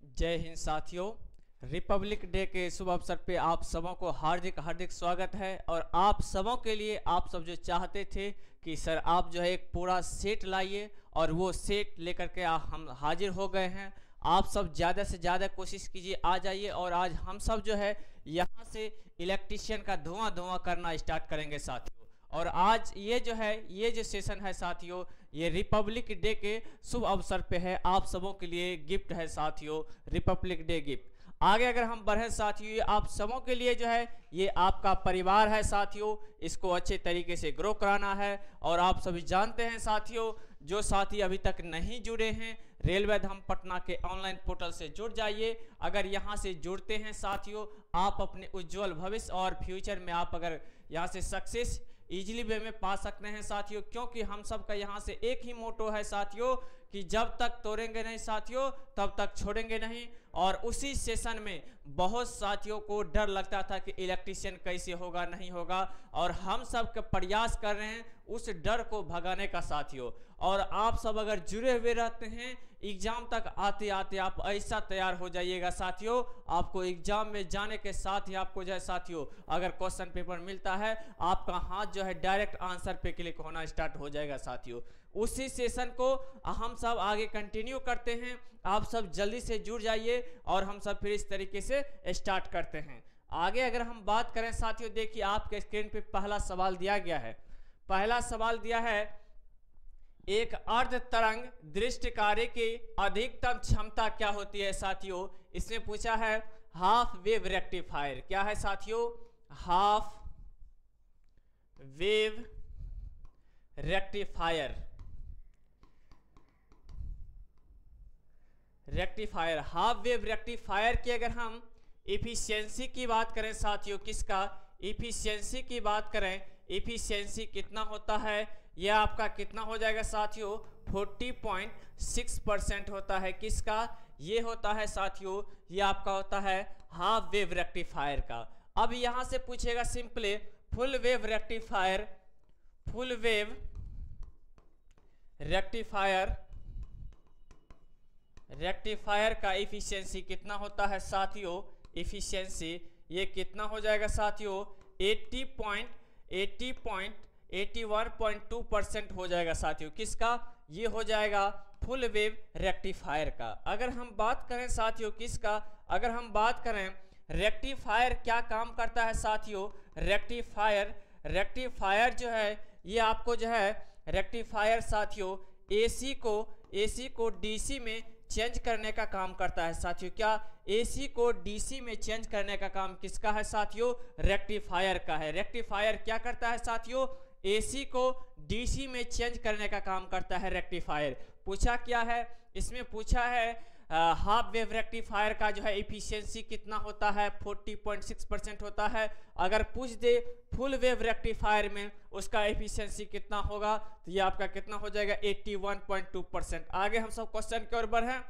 जय हिंद साथियों। Republic day के शुभ अवसर पे आप सबों को हार्दिक हार्दिक स्वागत है। और आप सबों के लिए आप सब जो चाहते थे कि सर आप जो है एक पूरा सेट लाइए, और वो सेट लेकर के हम हाजिर हो गए हैं। आप सब ज़्यादा से ज़्यादा कोशिश कीजिए, आ जाइए। और आज हम सब जो है यहाँ से इलेक्ट्रिशियन का धुआं धुआं करना स्टार्ट करेंगे साथियों। और आज ये जो सेशन है साथियों, ये रिपब्लिक डे के शुभ अवसर पे है। आप सबों के लिए गिफ्ट है साथियों, रिपब्लिक डे गिफ्ट। आगे अगर हम बढ़े साथियों, ये आप सबों के लिए जो है ये आपका परिवार है साथियों, इसको अच्छे तरीके से ग्रो कराना है। और आप सभी जानते हैं साथियों, जो साथी अभी तक नहीं जुड़े हैं, रेलवे धाम पटना के ऑनलाइन पोर्टल से जुड़ जाइए। अगर यहाँ से जुड़ते हैं साथियों, आप अपने उज्जवल भविष्य और फ्यूचर में आप अगर यहाँ से सक्सेस इजीली वे में पा सकते हैं साथियों। क्योंकि हम सब का यहाँ से एक ही मोटो है साथियों कि जब तक तोड़ेंगे नहीं साथियों तब तक छोड़ेंगे नहीं। और उसी सेशन में बहुत साथियों को डर लगता था कि इलेक्ट्रिशियन कैसे होगा, नहीं होगा, और हम सब का प्रयास कर रहे हैं उस डर को भगाने का साथियों। और आप सब अगर जुड़े हुए रहते हैं, एग्जाम तक आते आते आप ऐसा तैयार हो जाइएगा साथियों, आपको एग्जाम में जाने के साथ ही आपको जो है साथियों, अगर क्वेश्चन पेपर मिलता है आपका हाथ जो है डायरेक्ट आंसर पे क्लिक होना स्टार्ट हो जाएगा साथियों। उसी सेशन को हम सब आगे कंटिन्यू करते हैं। आप सब जल्दी से जुड़ जाइए और हम सब फिर इस तरीके से स्टार्ट करते हैं। आगे अगर हम बात करें साथियों, देखिए आपके स्क्रीन पे पहला सवाल दिया गया है। पहला सवाल दिया है, एक अर्ध तरंग दृष्टि कार्य की अधिकतम क्षमता क्या होती है साथियों। इसमें पूछा है हाफ वेव रेक्टिफायर। क्या है साथियों? Half wave rectifier. Half wave rectifier की अगर हम इफिशियंसी की बात करें साथियों, किसका इफिशियंसी की बात करें, इफिशियंसी कितना होता है, यह आपका कितना हो जाएगा साथियों? 40.6% होता है। किसका? ये होता है साथियों, ये आपका होता है हाफ वेव रेक्टिफायर का। अब यहां से पूछेगा simply full wave rectifier, full wave rectifier का इफिशियंसी कितना होता है साथियों? इफिशियंसी ये कितना हो जाएगा साथियों? 81.2% हो जाएगा साथियों। किसका? ये हो जाएगा फुल वेव रेक्टिफायर का। अगर हम बात करें साथियों किसका, अगर हम बात करें रेक्टिफायर क्या काम करता है साथियों, रेक्टिफायर जो है ये आपको जो है रेक्टिफायर साथियों एसी को डीसी में चेंज करने का काम करता है साथियों। क्या? एसी को डीसी में चेंज करने का काम किसका है साथियों? रेक्टिफायर का है। रेक्टिफायर क्या करता है साथियों? एसी को डीसी में चेंज करने का काम करता है रेक्टिफायर। पूछा क्या है इसमें? पूछा है हाफ वेव रेक्टिफायर का जो है इफिशियंसी कितना होता है? 40.6% होता है। अगर पूछ दे फुल वेव रेक्टिफायर में उसका इफिशियंसी कितना होगा, तो ये आपका कितना हो जाएगा? 81.2%। आगे हम सब क्वेश्चन की ओर बढ़े।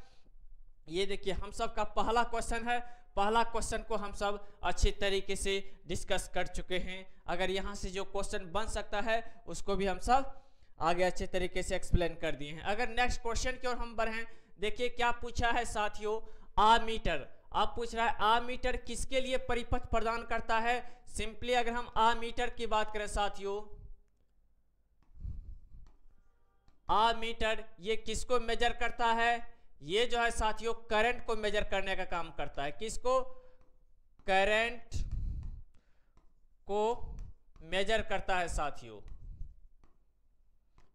ये देखिए हम सब का पहला क्वेश्चन है। पहला क्वेश्चन को हम सब अच्छे तरीके से डिस्कस कर चुके हैं। अगर यहाँ से जो क्वेश्चन बन सकता है उसको भी हम सब आगे अच्छे तरीके से एक्सप्लेन कर दिए हैं। अगर नेक्स्ट क्वेश्चन की ओर हम बढ़ें, देखिए क्या पूछा है साथियों? आमीटर। आप पूछ रहा है आमीटर किसके लिए परिपथ प्रदान करता है। सिंपली अगर हम आमीटर की बात करें साथियों, आमीटर ये किसको मेजर करता है? ये जो है साथियों करंट को मेजर करने का काम करता है। किसको? करंट को मेजर करता है साथियों,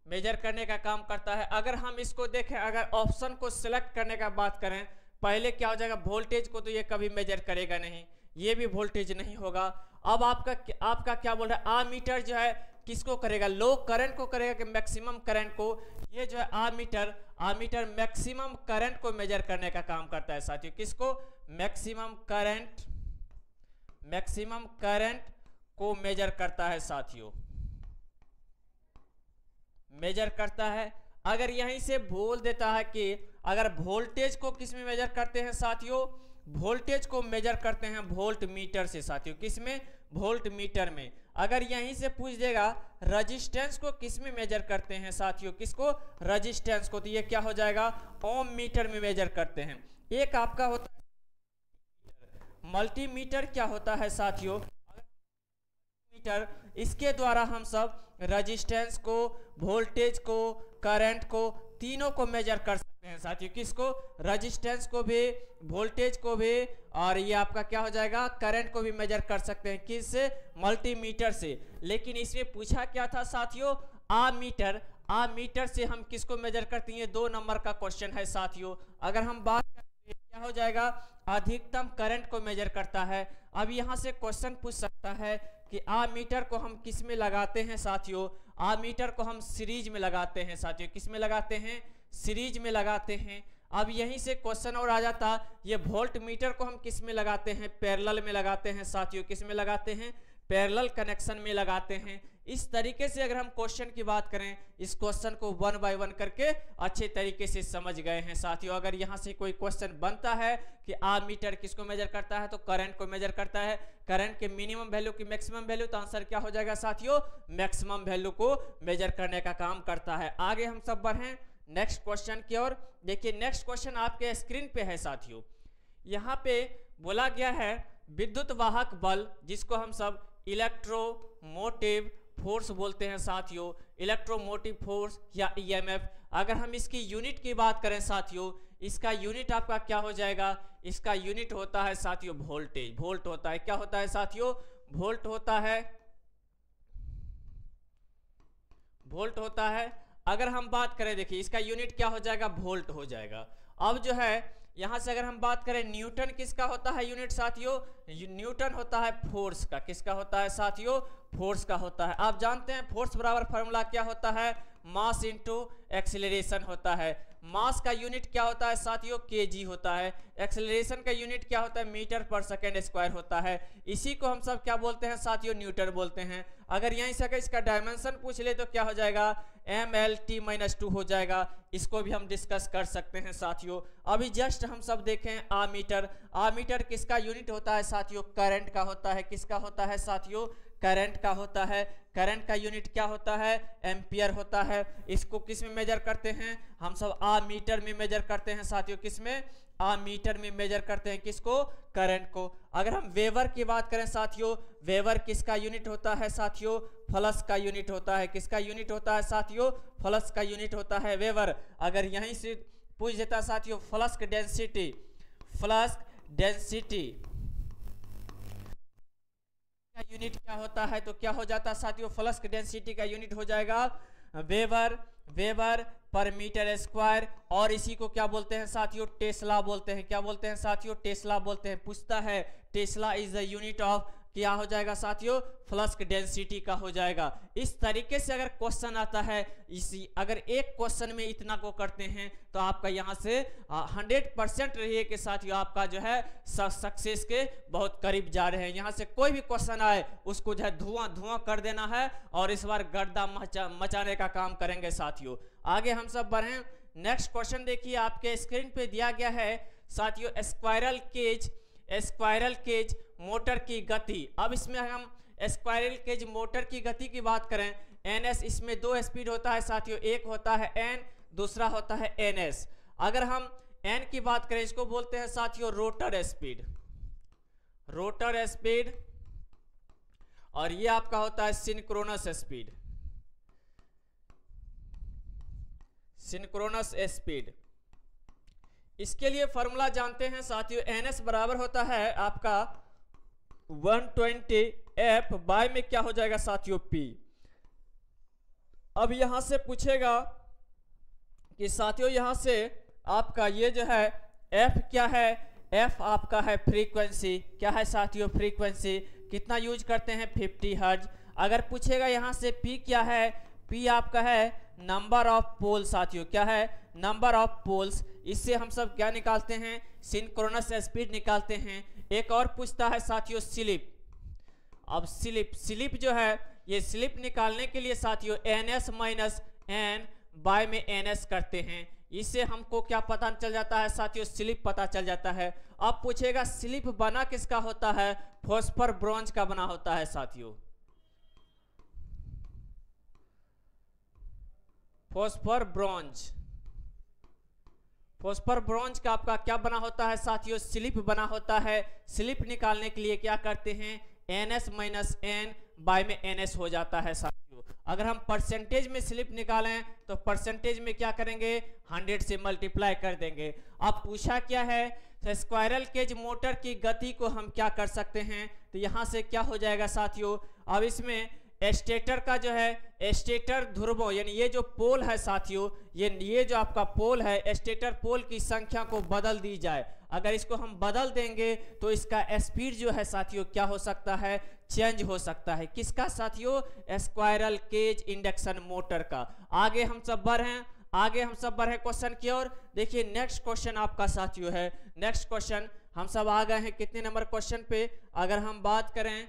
मेजर करने का काम करता है। अगर हम इसको देखें, अगर ऑप्शन को सिलेक्ट करने का बात करें, पहले क्या हो जाएगा? वोल्टेज को तो ये कभी मेजर करेगा नहीं, ये भी वोल्टेज नहीं होगा। अब आपका क्या बोल रहा है? आमीटर जो है किसको करेगा? लो करंट को करेगा कि मैक्सिमम करंट को? ये जो है आमीटर मैक्सिमम करंट को मेजर करने का काम करता है साथियों। किसको? मैक्सिमम करंट को मेजर करता है साथियों, मेजर करता है। अगर यहीं से बोल देता है कि अगर वोल्टेज को किस में मेजर करते हैं साथियों? वोल्टेज को मेजर करते हैं वोल्ट मीटर से साथियों। किस में? वोल्ट मीटर में। अगर यहीं से पूछ देगा रेजिस्टेंस को किस में मेजर करते हैं साथियों? किसको? रेजिस्टेंस को। तो ये क्या हो जाएगा? ओम मीटर में मेजर करते हैं। एक आपका होता है मल्टीमीटर। क्या होता है साथियों, मीटर, इसके द्वारा हम सब रेजिस्टेंस को, वोल्टेज को, करंट को, तीनों को मेजर कर सकते हैं साथियों। किसको, रेजिस्टेंस को भी, वोल्टेज को भी, और ये आपका क्या हो जाएगा, करंट को भी मेजर कर सकते हैं। किससे, मल्टीमीटर से। लेकिन इसमें पूछा क्या था साथियों, आमीटर। आमीटर से हम किसको मेजर करते हैं, 2 नंबर का क्वेश्चन है साथियों। अगर हम बात करें क्या हो जाएगा, अधिकतम करंट को मेजर करता है। अब यहां से क्वेश्चन पूछ सकता है कि आमीटर को हम किस में लगाते हैं साथियों, आमीटर को हम सीरीज में लगाते हैं साथियों। किस में लगाते हैं, सीरीज में लगाते हैं। अब यहीं से क्वेश्चन और आ जाता, ये वोल्ट मीटर को हम किस में लगाते हैं, पैरेलल में लगाते हैं साथियों। किस में लगाते हैं, पैरेलल कनेक्शन में लगाते हैं। इस तरीके से अगर हम क्वेश्चन की बात करें, इस क्वेश्चन को 1 बाय 1 करके अच्छे तरीके से समझ गए हैं साथियों। अगर यहां से कोई क्वेश्चन बनता है कि आमीटर किसको मेजर करता है, तो करंट को मेजर करता है। करंट के मिनिमम वैल्यू की मैक्सिमम वैल्यू, तो आंसर क्या हो जाएगा साथियों, मैक्सिमम वैल्यू को मेजर करने का काम करता है। आगे हम सब बढ़ें नेक्स्ट क्वेश्चन की ओर। देखिए नेक्स्ट क्वेश्चन आपके स्क्रीन पे है साथियों। यहाँ पे बोला गया है विद्युत वाहक बल, जिसको हम सब इलेक्ट्रोमोटिव फोर्स बोलते हैं साथियों, इलेक्ट्रोमोटिव फोर्स या ईएमएफ। अगर हम इसकी यूनिट की बात करें साथियों, इसका यूनिट आपका क्या हो जाएगा, इसका यूनिट होता है साथियों वोल्टेज। वोल्ट होता है, क्या होता है साथियों, वोल्ट होता है, वोल्ट होता है। अगर हम बात करें, देखिए इसका यूनिट क्या हो जाएगा, वोल्ट हो जाएगा। अब जो है यहां से अगर हम बात करें, न्यूटन किसका होता है यूनिट साथियों, न्यूटन होता है फोर्स का। किसका होता है साथियों, फोर्स का होता है। आप जानते हैं फोर्स बराबर फॉर्मूला क्या होता है, मास इंटू एक्सीलरेशन होता है। मास का यूनिट क्या होता है साथियों, केजी होता है। एक्सीलरेशन का यूनिट क्या होता है, मीटर पर सेकेंड स्क्वायर होता है। इसी को हम सब क्या बोलते हैं साथियों, न्यूटन बोलते हैं। अगर यहीं से अगर इसका डायमेंशन पूछ ले तो क्या हो जाएगा, ML/T-2 हो जाएगा। इसको भी हम डिस्कस कर सकते हैं साथियों। अभी जस्ट हम सब देखें आमीटर। आमीटर किसका यूनिट होता है साथियों, करंट का होता है। किसका होता है साथियों, करंट का होता है। करंट का यूनिट क्या होता है, एम्पियर होता है। इसको किस में मेजर करते हैं, हम सब आमीटर में मेजर करते हैं साथियों। किस में, आमीटर में मेजर करते हैं किसको, करंट को। अगर हम वेबर की बात करें साथियों, वेबर किसका यूनिट होता है साथियों, फ्लक्स का यूनिट होता है। किसका यूनिट होता है साथियों, फ्लक्स का यूनिट होता है वेबर। अगर यहीं से पूछ देता साथियों फ्लक्स डेंसिटी, फ्लक्स डेंसिटी का यूनिट क्या होता है, तो क्या हो जाता है साथियों, फ्लक्स डेंसिटी का यूनिट हो जाएगा weber, weber per metre square. और इसी को क्या बोलते हैं साथियों, टेस्ला बोलते हैं। क्या बोलते हैं साथियों, टेस्ला बोलते हैं। पूछता है Tesla is the unit of, क्या हो जाएगा साथियों, फ्लक्स डेंसिटी का हो जाएगा। इस तरीके से अगर क्वेश्चन आता है, इसी अगर एक क्वेश्चन में इतना को करते हैं तो आपका यहाँ से 100% रहिए कि साथियों आपका जो है सक्सेस के बहुत करीब जा रहे हैं। यहाँ से कोई भी क्वेश्चन आए उसको जो है धुआं धुआं कर देना है, और इस बार गर्दा मचाने का काम करेंगे साथियों। आगे हम सब बढ़ें नेक्स्ट क्वेश्चन। देखिए आपके स्क्रीन पे दिया गया है साथियों, squirrel cage, squirrel cage motor की गति। अब इसमें हम स्क्वायरल केज मोटर की गति की बात करें, NS, इसमें 2 स्पीड होता है साथियों, एक होता है N, दूसरा होता है NS। अगर हम N की बात करें, इसको बोलते हैं साथियों रोटर स्पीड, रोटर स्पीड। और ये आपका होता है सिंक्रोनस स्पीड, सिंक्रोनस स्पीड। इसके लिए फॉर्मूला जानते हैं साथियों, NS बराबर होता है आपका 120 F बाय में क्या हो जाएगा साथियों P। अब यहां से पूछेगा कि साथियों यहां से आपका ये जो है F क्या है, F आपका है फ्रीक्वेंसी। क्या है साथियों, फ्रीक्वेंसी। कितना यूज करते हैं, 50 हर्ट्ज। अगर पूछेगा यहां से P क्या है, P आपका है नंबर ऑफ पोल साथियों। क्या है, नंबर ऑफ पोल्स। इससे हम सब क्या निकालते हैं, सिंक्रोनस स्पीड निकालते हैं। एक और पूछता है साथियों स्लिप। अब स्लिप, स्लिप जो है ये स्लिप निकालने के लिए साथियों NS माइनस N बाय में NS करते हैं। इससे हमको क्या पता चल जाता है साथियों, स्लिप पता चल जाता है। अब पूछेगा स्लिप बना किसका होता है, फॉस्फर ब्रॉन्ज का बना होता है साथियों, फॉस्फर ब्रॉन्ज, फॉस्फर ब्रोंज का आपका क्या बना होता है साथियों, स्लिप बना होता है। स्लिप निकालने के लिए क्या करते हैं, NS माइनस एन बाय में NS हो जाता है साथियों। अगर हम परसेंटेज में स्लिप निकालें तो परसेंटेज में क्या करेंगे, 100 से मल्टीप्लाई कर देंगे। अब पूछा क्या है, तो स्क्वायरल केज मोटर की गति को हम क्या कर सकते हैं, तो यहां से क्या हो जाएगा साथियों, अब इसमें स्टेटर का जो है स्टेटर ध्रुवों यानी ये जो पोल है साथियों, ये जो आपका पोल है, स्टेटर पोल की संख्या को बदल दी जाए। अगर इसको हम बदल देंगे तो इसका स्पीड जो है साथियों क्या हो सकता है, चेंज हो सकता है। किसका साथियों, स्क्वायरल केज इंडक्शन मोटर का। आगे हम सब बढ़े क्वेश्चन की ओर। देखिए नेक्स्ट क्वेश्चन आपका साथियों है, नेक्स्ट क्वेश्चन हम सब आ गए हैं कितने नंबर क्वेश्चन पे, अगर हम बात करें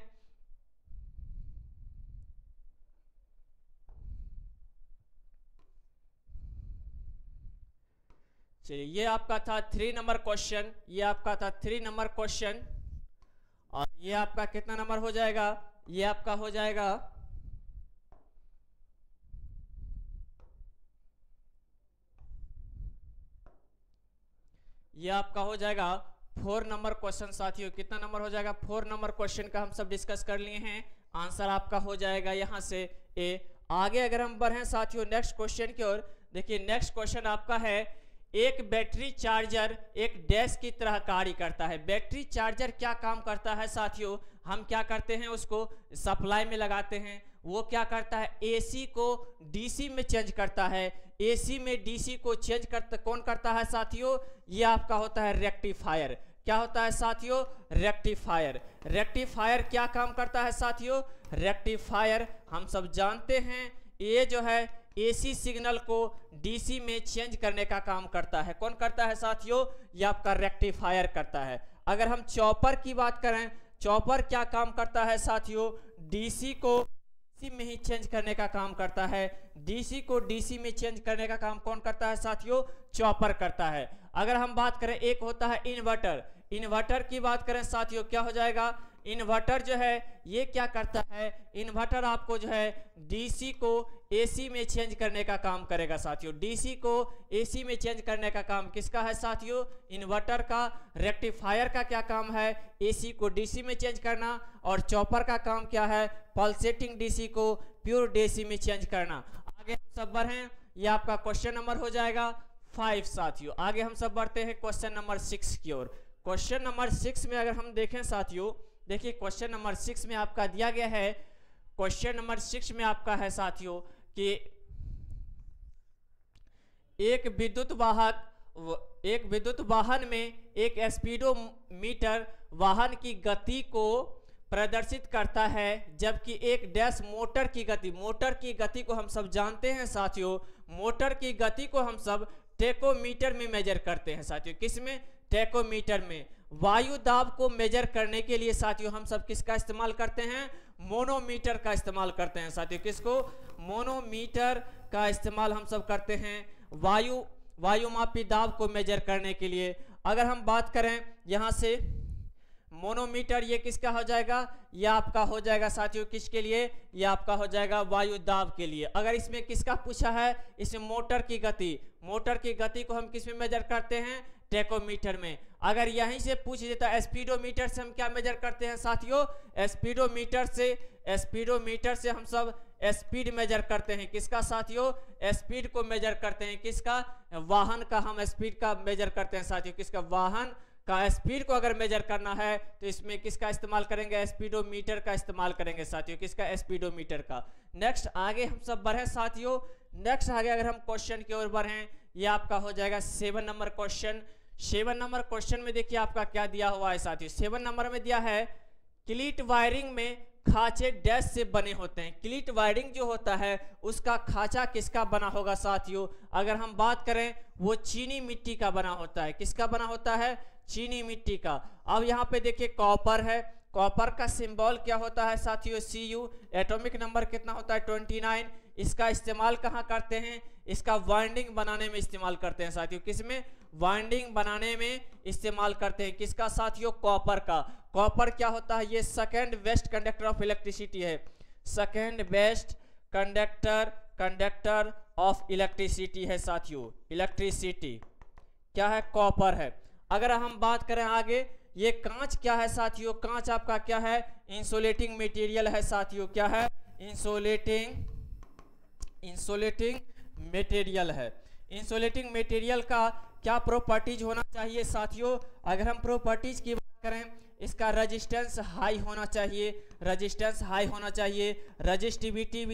चलिए ये आपका था 3 नंबर क्वेश्चन, ये आपका था 3 नंबर क्वेश्चन, और ये आपका कितना नंबर हो जाएगा, ये आपका हो जाएगा ये आपका हो जाएगा 4 नंबर क्वेश्चन साथियों। कितना नंबर हो जाएगा, 4 नंबर क्वेश्चन का हम सब डिस्कस कर लिए हैं। आंसर आपका हो जाएगा यहां से ए। आगे अगर हम बढ़ें साथियों नेक्स्ट क्वेश्चन की ओर, देखिए नेक्स्ट क्वेश्चन आपका है, एक बैटरी चार्जर एक डैश की तरह कार्य करता है। बैटरी चार्जर क्या काम करता है साथियों, हम क्या करते हैं उसको सप्लाई में लगाते हैं, वो क्या करता है AC को DC में चेंज करता है। AC में DC को चेंज करता कौन करता है साथियों, ये आपका होता है रेक्टिफायर। क्या होता है साथियों, रेक्टिफायर। रेक्टिफायर क्या काम करता है साथियों, रेक्टिफायर हम सब जानते हैं ये जो है AC सिग्नल को DC में चेंज करने का काम करता है। कौन करता है साथियों, ये आपका रेक्टिफायर करता है। अगर हम चॉपर की बात करें, चॉपर क्या काम करता है साथियों, DC को DC में ही चेंज करने का काम करता है। DC को DC में चेंज करने का काम कौन करता है साथियों, चॉपर करता है। अगर हम बात करें एक होता है इन्वर्टर, इन्वर्टर की बात करें साथियों क्या हो जाएगा, इन्वर्टर जो है ये क्या करता है, इन्वर्टर आपको जो है DC को AC में चेंज करने का काम करेगा साथियों। DC को AC में चेंज करने का काम किसका है साथियों, इन्वर्टर का। रेक्टिफायर का क्या काम है, AC को DC में चेंज करना, और चॉपर का काम क्या है, पल्सेटिंग DC को प्योर DC में चेंज करना। आगे हम सब बढ़ें, ये आपका क्वेश्चन नंबर हो जाएगा 5 साथियों। आगे हम सब बढ़ते हैं क्वेश्चन नंबर 6 की ओर। क्वेश्चन नंबर 6 में अगर हम देखें साथियों, देखिए क्वेश्चन नंबर 6 में आपका दिया गया है, क्वेश्चन नंबर 6 में आपका है साथियों कि एक विद्युत वाहन में एक स्पीडोमीटर वाहन की गति को प्रदर्शित करता है, जबकि एक डैश मोटर की गति को हम सब जानते हैं साथियों, मोटर की गति को हम सब टेकोमीटर में मेजर करते हैं साथियों। किसमें, टेकोमीटर में। वायु दाब को मेजर करने के लिए साथियों हम सब किसका इस्तेमाल करते हैं, मोनोमीटर का इस्तेमाल करते हैं साथियों। किसको, मोनोमीटर का इस्तेमाल हम सब करते हैं वायुमापी दाब को मेजर करने के लिए। अगर हम बात करें यहां से मोनोमीटर, ये किसका हो जाएगा, ये आपका हो जाएगा साथियों किसके लिए, ये आपका हो जाएगा वायु दाब के लिए। अगर इसमें किसका पूछा है, इसमें मोटर की गति को हम किस में मेजर करते हैं, टेकोमीटर में। अगर यहीं से पूछ देता है स्पीडोमीटर से हम क्या मेजर करते हैं साथियों, स्पीडोमीटर से हम सब स्पीड मेजर करते हैं। किसका साथियों, स्पीड को मेजर करते हैं। किसका, वाहन का हम स्पीड का मेजर करते हैं साथियों। किसका, वाहन का स्पीड को अगर मेजर करना है तो इसमें किसका इस्तेमाल करेंगे, स्पीडोमीटर का इस्तेमाल करेंगे साथियों। किसका, स्पीडोमीटर का। नेक्स्ट आगे हम सब बढ़े साथियों, नेक्स्ट आगे अगर हम क्वेश्चन की ओर बढ़ें, ये आपका हो जाएगा 7 नंबर क्वेश्चन। 7 नंबर क्वेश्चन में देखिए आपका क्या दिया हुआ है साथियों, 7 नंबर में दिया है क्लीट वायरिंग में खांचे डैश से बने होते हैं। क्लीट वायरिंग जो होता है उसका खांचा किसका बना होगा साथियों, अगर हम बात करें वो चीनी मिट्टी का बना होता है। किसका बना होता है, चीनी मिट्टी का। अब यहाँ पे देखिए कॉपर है, कॉपर का सिंबल क्या होता है साथियों, Cu। एटॉमिक नंबर कितना होता है, 29। इसका इस्तेमाल कहाँ करते हैं, इसका वाइंडिंग बनाने में इस्तेमाल करते हैं साथियों। किसमें, वाइंडिंग बनाने में इस्तेमाल करते हैं। किसका साथियों, कॉपर का। कॉपर क्या होता है, ये second best conductor of electricity है। Second best conductor of electricity है साथियों, इलेक्ट्रिसिटी। क्या है, कॉपर है। अगर हम बात करें आगे, ये कांच क्या है साथियों, कांच आपका क्या है, इंसुलेटिंग मटेरियल है साथियों, क्या है, इंसुलेटिंग मटेरियल है। इंसुलेटिंग मटेरियल का क्या प्रॉपर्टीज होना चाहिए साथियों, अगर हम प्रॉपर्टीज की बात करें, इसका रेजिस्टेंस हाई होना चाहिए, रेजिस्टेंस हाई होना चाहिए, रजिस्टिविटी,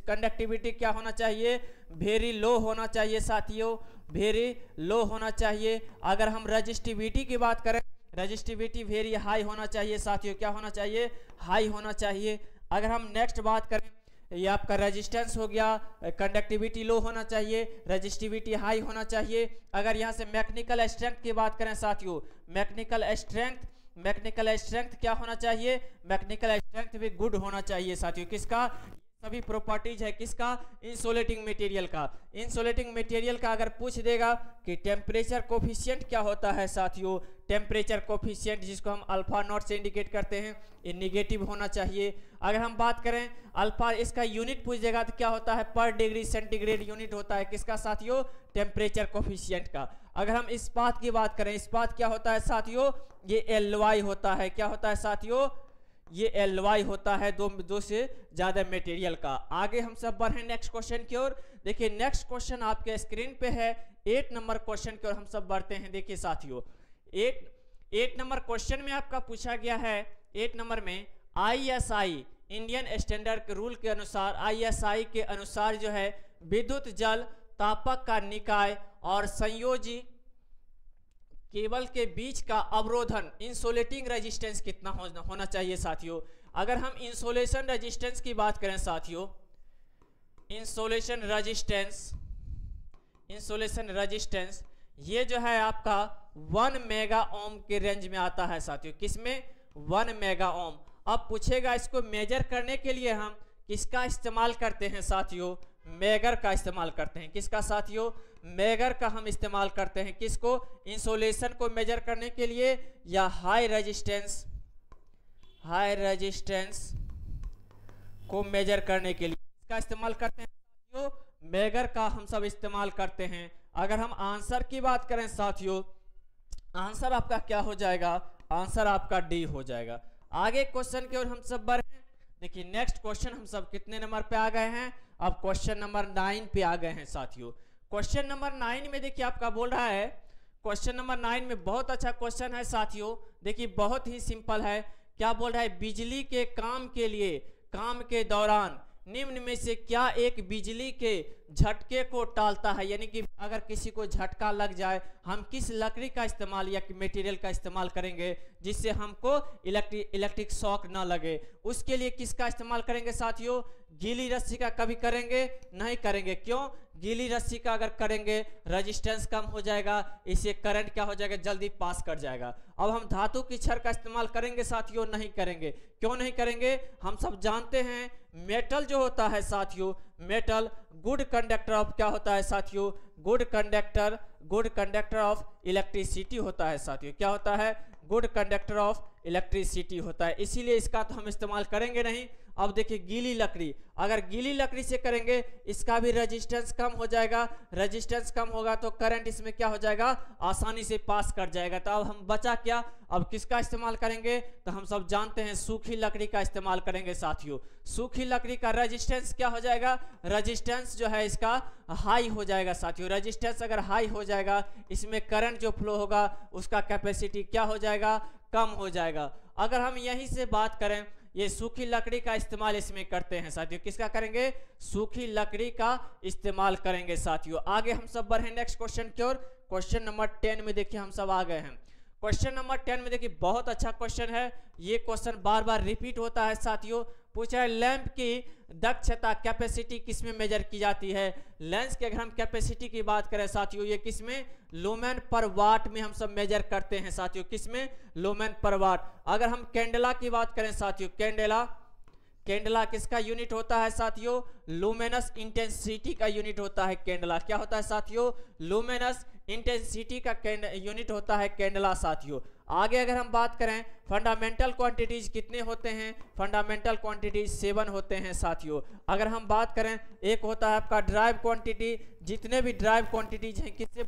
कंडक्टिविटी क्या होना चाहिए, वेरी लो होना चाहिए साथियों, वेरी लो होना चाहिए। अगर हम रजिस्टिविटी की बात करें, रजिस्टिविटी वेरी हाई होना चाहिए साथियों, क्या होना चाहिए, हाई होना चाहिए। अगर हम नेक्स्ट बात करें, ये आपका रेजिस्टेंस हो गया, कंडक्टिविटी लो होना चाहिए, रजिस्टिविटी हाई होना चाहिए। अगर यहाँ से मैकेनिकल स्ट्रेंथ की बात करें साथियों, मैकेनिकल स्ट्रेंथ क्या होना चाहिए, मैकेनिकल स्ट्रेंथ भी गुड होना चाहिए साथियों, किसका, सभी प्रॉपर्टीज है किसका, इंसुलेटिंग मटेरियल का। इंसुलेटिंग मटेरियल का अगर पूछ देगा कि टेम्परेचर कोफिशिएंट क्या होता है साथियों, टेम्परेचर कोफिशिएंट जिसको हम अल्फा नॉट से इंडिकेट करते हैं, ये निगेटिव होना चाहिए। अगर हम बात करें अल्फा, इसका यूनिट पूछ देगा तो क्या होता है, पर डिग्री सेंटीग्रेड यूनिट होता है किसका साथियों, टेम्परेचर कोफिशिएंट का। अगर हम इस्पात की बात करें, इस्पात क्या होता है साथियों, ये Ly होता है, क्या होता है साथियों, ये Ly होता है, दो से ज्यादा मटेरियल का। आगे हम सब बढ़े नेक्स्ट क्वेश्चन की ओर। देखिए नेक्स्ट क्वेश्चन आपके स्क्रीन पे है, 8 नंबर क्वेश्चन की ओर हम सब बढ़ते हैं। देखिए साथियों, 8 नंबर क्वेश्चन में आपका पूछा गया है, 8 नंबर में ISI इंडियन स्टैंडर्ड रूल के अनुसार, ISI के अनुसार जो है विद्युत जल तापक का निकाय और संयोजी केबल के बीच का अवरोधन, इंसुलेटिंग रेजिस्टेंस कितना होना चाहिए साथियों। अगर हम इंसुलेशन रेजिस्टेंस की बात करें साथियों, इंसुलेशन रेजिस्टेंस ये जो है आपका 1 मेगा ओम के रेंज में आता है साथियों, किसमें, 1 मेगा ओम। अब पूछेगा इसको मेजर करने के लिए हम किसका इस्तेमाल करते हैं साथियों, मेगर का इस्तेमाल करते हैं, किसका साथियों, मेगर का हम इस्तेमाल करते हैं, किसको, इंसुलेशन को मेजर करने के लिए, या हाई रेजिस्टेंस को मेजर करने के लिए इसका इस्तेमाल करते हैं साथियों, मेगर का हम सब इस्तेमाल करते हैं। अगर हम आंसर की बात करें साथियों, आंसर आपका क्या हो जाएगा, आंसर आपका डी हो जाएगा। आगे क्वेश्चन की ओर हम सब बढ़े। देखिए नेक्स्ट क्वेश्चन हम सब कितने नंबर पे आ गए हैं, अब क्वेश्चन नंबर 9 पे आ गए हैं साथियों। क्वेश्चन नंबर 9 में देखिए आपका बोल रहा है, क्वेश्चन नंबर 9 में बहुत अच्छा क्वेश्चन है साथियों। देखिए बहुत ही सिंपल है, क्या बोल रहा है, बिजली के काम के लिए काम के दौरान निम्न में से क्या एक बिजली के झटके को टालता है, यानी कि अगर किसी को झटका लग जाए हम किस लकड़ी का इस्तेमाल या मटेरियल का इस्तेमाल करेंगे जिससे हमको इलेक्ट्रिक शॉक ना लगे, उसके लिए किसका इस्तेमाल करेंगे साथियों, गीली रस्सी का। कभी करेंगे नहीं करेंगे, क्यों, गीली रस्सी का अगर करेंगे रेजिस्टेंस कम हो जाएगा, इससे करंट क्या हो जाएगा, जल्दी पास कर जाएगा। अब हम धातु की छड़ का इस्तेमाल करेंगे साथियों, नहीं करेंगे, क्यों नहीं करेंगे, हम सब जानते हैं मेटल जो होता है साथियों, मेटल गुड कंडक्टर ऑफ क्या होता है साथियों, गुड कंडक्टर ऑफ इलेक्ट्रिसिटी होता है साथियों, क्या होता है, गुड कंडक्टर ऑफ इलेक्ट्रिसिटी होता है, इसीलिए इसका तो हम इस्तेमाल करेंगे नहीं। अब देखिए गीली लकड़ी, अगर गीली लकड़ी से करेंगे इसका भी रेजिस्टेंस कम हो जाएगा, रेजिस्टेंस कम होगा तो करंट इसमें क्या हो जाएगा, आसानी से पास कर जाएगा। तो अब हम बचा क्या, अब किसका इस्तेमाल करेंगे, तो हम सब जानते हैं सूखी लकड़ी का इस्तेमाल करेंगे साथियों। सूखी लकड़ी का रेजिस्टेंस क्या हो जाएगा, रेजिस्टेंस जो है इसका हाई हो जाएगा साथियों। रेजिस्टेंस अगर हाई हो जाएगा इसमें करंट जो फ्लो होगा उसका कैपेसिटी क्या हो जाएगा, कम हो जाएगा। अगर हम यहीं से बात करें, ये सूखी लकड़ी का इस्तेमाल इसमें करते हैं साथियों, किसका करेंगे, सूखी लकड़ी का इस्तेमाल करेंगे साथियों। आगे हम सब बढ़े नेक्स्ट क्वेश्चन की ओर। क्वेश्चन नंबर 10 में देखिए हम सब आ गए हैं। क्वेश्चन नंबर 10 में देखिए बहुत अच्छा क्वेश्चन है, ये क्वेश्चन बार बार रिपीट होता है साथियों। पूछा है लैंप की दक्षता कैपेसिटी किसमें मेजर की जाती है। लेंस की अगर हम कैपेसिटी की बात करें साथियों, ये किसमें, लुमेन पर वाट में हम सब मेजर करते हैं साथियों, किसमें, लुमेन पर वाट। अगर हम कैंडेला की बात करें साथियों, कैंडेला किसका यूनिट होता है साथियों, लुमिनस इंटेंसिटी का यूनिट होता है कैंडेला। क्या होता है साथियों, लुमिनस इंटेंसिटी का यूनिट होता है कैंडेला साथियों। आगे अगर हम बात करें फंडामेंटल क्वांटिटीज कितने होते हैं, फंडामेंटल क्वांटिटीज 7 होते हैं साथियों। अगर हम बात करें एक होता है आपका ड्राइव क्वांटिटी, जितने भी ड्राइव क्वांटिटीज हैं किससे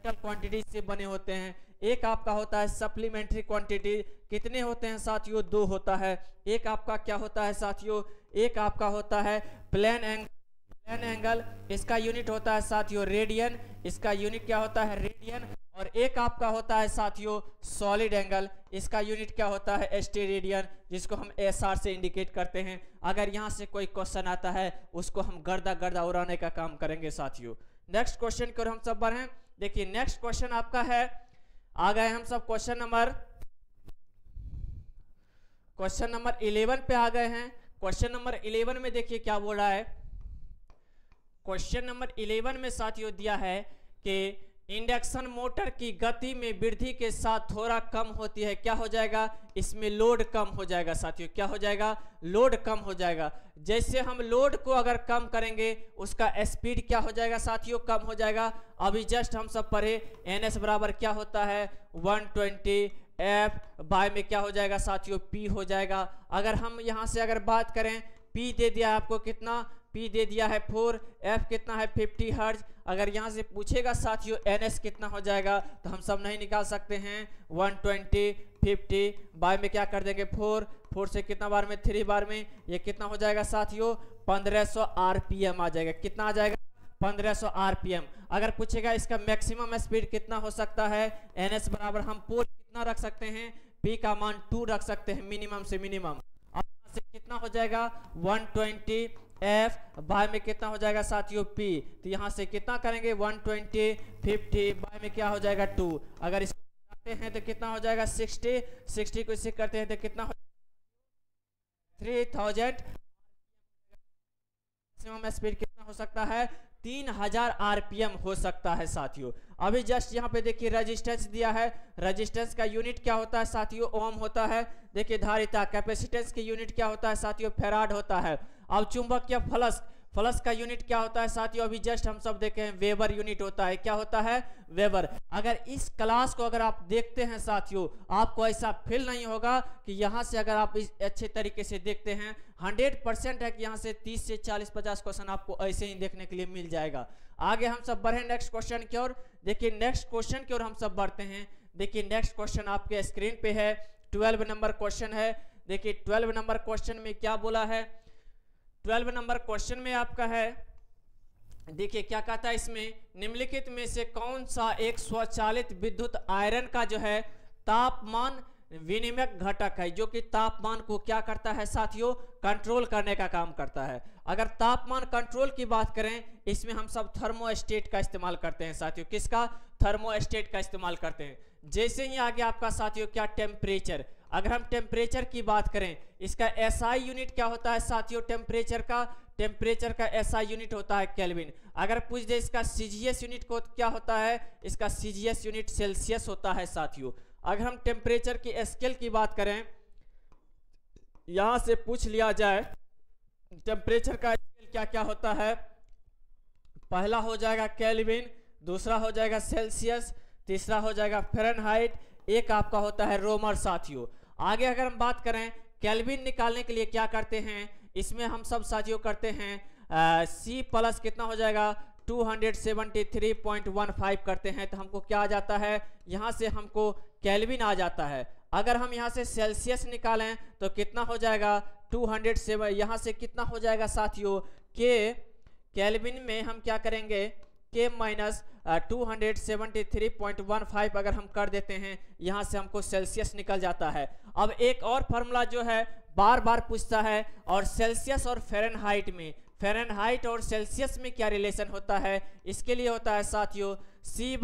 क्रिटिकल क्वांटिटी से बने होते हैं। एक आपका होता है सप्लीमेंट्री क्वांटिटी, कितने होते हैं साथियों? 2 होता है। एक आपका क्या होता है साथियों? एक आपका होता है प्लेन एंगल। प्लेन एंगल इसका यूनिट होता है साथियों रेडियन, इसका यूनिट क्या होता है? रेडियन। और एक आपका होता है साथियों सॉलिड एंगल, इसका यूनिट क्या होता है? स्टेरेडियन, जिसको हम एसआर से इंडिकेट करते हैं। अगर यहाँ से कोई क्वेश्चन आता है उसको हम गर्दा गर्दा उड़ाने का काम करेंगे साथियों। नेक्स्ट क्वेश्चन की ओर हम सब बढ़ें। देखिए नेक्स्ट क्वेश्चन आपका है, आ गए हम सब क्वेश्चन नंबर 11 पे आ गए हैं। क्वेश्चन नंबर 11 में देखिए क्या बोल रहा है। क्वेश्चन नंबर 11 में साथियों दिया है कि इंडक्शन मोटर की गति में वृद्धि के साथ थोड़ा कम होती है, क्या हो जाएगा? इसमें लोड कम हो जाएगा साथियों। क्या हो जाएगा? लोड कम हो जाएगा। जैसे हम लोड को अगर कम करेंगे उसका स्पीड क्या हो जाएगा साथियों? कम हो जाएगा। अभी जस्ट हम सब पढ़े NS बराबर क्या होता है? 120 F बाय में क्या हो जाएगा साथियों? P हो जाएगा। अगर हम यहाँ से अगर बात करें, P दे दिया है आपको कितना? P दे दिया है 4, F कितना है? 50 हर्ट्ज। अगर यहाँ से पूछेगा साथियों NS कितना हो जाएगा तो हम सब नहीं निकाल सकते हैं। 120 50 बाय में क्या कर देंगे? 4 से कितना बार में? 3 बार में। ये कितना हो जाएगा साथियों? 1500 RPM आ जाएगा। कितना आ जाएगा? 1500 RPM। अगर पूछेगा इसका मैक्सिमम स्पीड कितना हो सकता है? NS बराबर हम पोल कितना रख सकते हैं? P का मान 2 रख सकते हैं मिनिमम से मिनिमम। अब यहाँ से कितना हो जाएगा? 120 F बाय में कितना हो जाएगा साथियों? P। तो यहाँ से कितना करेंगे? 120 50 बाय में क्या हो जाएगा? 2। अगर इसको करते हैं तो कितना हो जाएगा? 60 को इससे करते हैं तो कितना हो? 3000। मैक्सिमम स्पीड कितना हो सकता है? 3000 RPM हो सकता है साथियों। अभी जस्ट यहाँ पे देखिए रेजिस्टेंस दिया है। रेजिस्टेंस का यूनिट क्या होता है साथियों? ओम होता है। देखिए धारिता कैपेसिटेंस की यूनिट क्या होता है साथियों? फैराड होता है। अब चुंबकीय फ्लक्स का यूनिट क्या होता है साथियों? अभी जस्ट हम सब देखे हैं वेबर यूनिट होता है। क्या होता है? वेबर। अगर इस क्लास को अगर आप देखते हैं साथियों, आपको ऐसा फील नहीं होगा कि यहाँ से अगर आप इस अच्छे तरीके से देखते हैं 100% है कि यहाँ से 30 से 40-50 क्वेश्चन आपको ऐसे ही देखने के लिए मिल जाएगा। आगे हम सब बढ़े नेक्स्ट क्वेश्चन की ओर। देखिए नेक्स्ट क्वेश्चन की ओर हम सब बढ़ते हैं। देखिए नेक्स्ट क्वेश्चन आपके स्क्रीन पे है, 12 नंबर क्वेश्चन है। देखिए 12 नंबर क्वेश्चन में क्या बोला है? 12 नंबर क्वेश्चन में आपका है, देखिए क्या कहता है इसमें, निम्नलिखित में से कौन सा एक स्वचालित विद्युत आयरन का जो है तापमान विनिमयक घटक है, जो कि तापमान को क्या करता है साथियों? कंट्रोल करने का काम करता है। अगर तापमान कंट्रोल की बात करें, इसमें हम सब थर्मोस्टेट का इस्तेमाल करते हैं साथियों। किसका? थर्मोस्टेट का इस्तेमाल करते हैं। जैसे ही आगे आपका साथियों क्या? टेम्परेचर। अगर हम टेम्परेचर की बात करें, इसका SI यूनिट क्या होता है साथियों? टेम्परेचर का SI यूनिट होता है केल्विन। अगर पूछ दे इसका CGS यूनिट को क्या होता है? इसका CGS यूनिट सेल्सियस होता है साथियों। अगर हम टेम्परेचर की स्केल की बात करें, यहां से पूछ लिया जाए टेम्परेचर का स्केल क्या क्या होता है? पहला हो जाएगा केल्विन, दूसरा हो जाएगा सेल्सियस, तीसरा हो जाएगा फ़ारेनहाइट, एक आपका होता है रोमर साथियों। आगे अगर हम बात करें केल्विन निकालने के लिए क्या करते हैं, इसमें हम सब साथियों करते हैं C प्लस कितना हो जाएगा? 273.15 करते हैं तो हमको क्या आ जाता है? यहाँ से हमको केल्विन आ जाता है। अगर हम यहाँ से सेल्सियस निकालें तो कितना हो जाएगा? 207। यहाँ से कितना हो जाएगा साथियों? केल्विन में हम क्या करेंगे? K माइनस 273.15 अगर हम कर देते हैं, यहाँ से हमको सेल्सियस निकल जाता है। अब एक और फार्मूला जो है बार बार पूछता है, और सेल्सियस और फ़ारेनहाइट में, फ़ारेनहाइट और सेल्सियस में क्या रिलेशन होता है? इसके लिए होता है साथियों C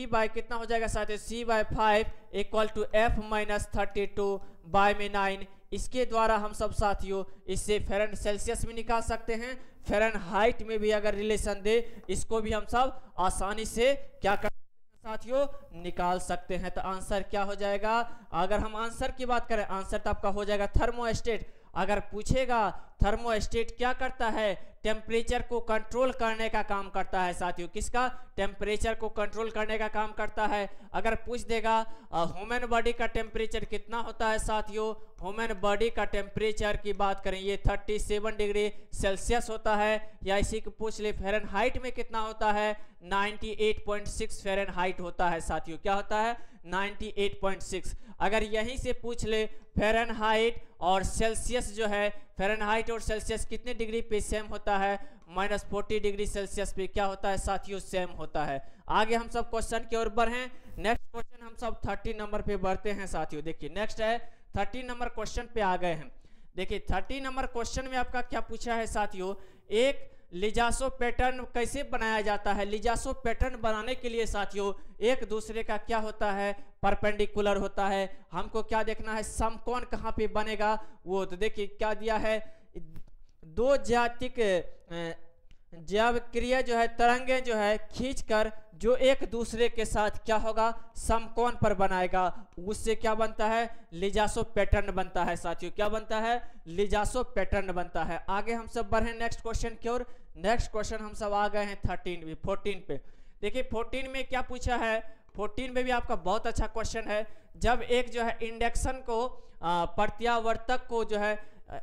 बाय कितना हो जाएगा साथियों? C/5 equal to F minus 32 by में 9। इसके द्वारा हम सब साथियों इससे सेल्सियस में निकाल सकते हैं, फ़ारेनहाइट में भी अगर रिलेशन दे इसको भी हम सब आसानी से क्या कर साथियों? निकाल सकते हैं। तो आंसर क्या हो जाएगा? अगर हम आंसर की बात करें, आंसर तो आपका हो जाएगा थर्मोस्टेट। अगर पूछेगा थर्मोस्टेट क्या करता है, टेम्परेचर को कंट्रोल करने का काम करता है साथियों, किसका, टेम्परेचर को कंट्रोल करने का काम करता है। अगर पूछ देगा ह्यूमन बॉडी का टेम्परेचर कितना होता है साथियों, ह्यूमन बॉडी का टेम्परेचर की बात करें ये 37 डिग्री सेल्सियस होता है, या इसी को पूछ ले फ़ारेनहाइट में कितना होता है, 98.6 फ़ारेनहाइट होता है साथियों, क्या होता है, 98.6। अगर यहीं से पूछ ले फ़ारेनहाइट और सेल्सियस जो है, फ़ारेनहाइट और सेल्सियस कितने डिग्री पे सेम होता है, -40 डिग्री सेल्सियस पे क्या होता है साथियों, सेम होता है। आगे हम सब क्वेश्चन की ओर बढ़ें। नेक्स्ट क्वेश्चन हम सब 30 नंबर पे बढ़ते हैं साथियों। देखिए नेक्स्ट है 30 नंबर क्वेश्चन पे आ गए हैं। देखिए 30 नंबर क्वेश्चन में आपका क्या पूछा है साथियों, एक लिजासो पैटर्न कैसे बनाया जाता है। लिजासो पैटर्न बनाने के लिए साथियों एक दूसरे का क्या होता है, परपेंडिकुलर होता है। हमको क्या देखना है, समकोण कहाँ पे बनेगा वो, तो देखिए क्या दिया है, दो ज्यातिक ज्यावक्रिय जो है तरंगे जो है खींचकर जो एक दूसरे के साथ क्या होगा, समकोण पर बनाएगा, उससे क्या बनता है, लिजासो पैटर्न बनता है साथियों, क्या बनता है, लिजासो पैटर्न बनता है। आगे हम सब बढ़े नेक्स्ट क्वेश्चन की ओर। नेक्स्ट क्वेश्चन हम सब आ गए हैं 14 पे। देखिए 14 में क्या पूछा है, 14 में भी आपका बहुत अच्छा क्वेश्चन है। जब एक जो है इंडक्शन को प्रत्यावर्तक को जो है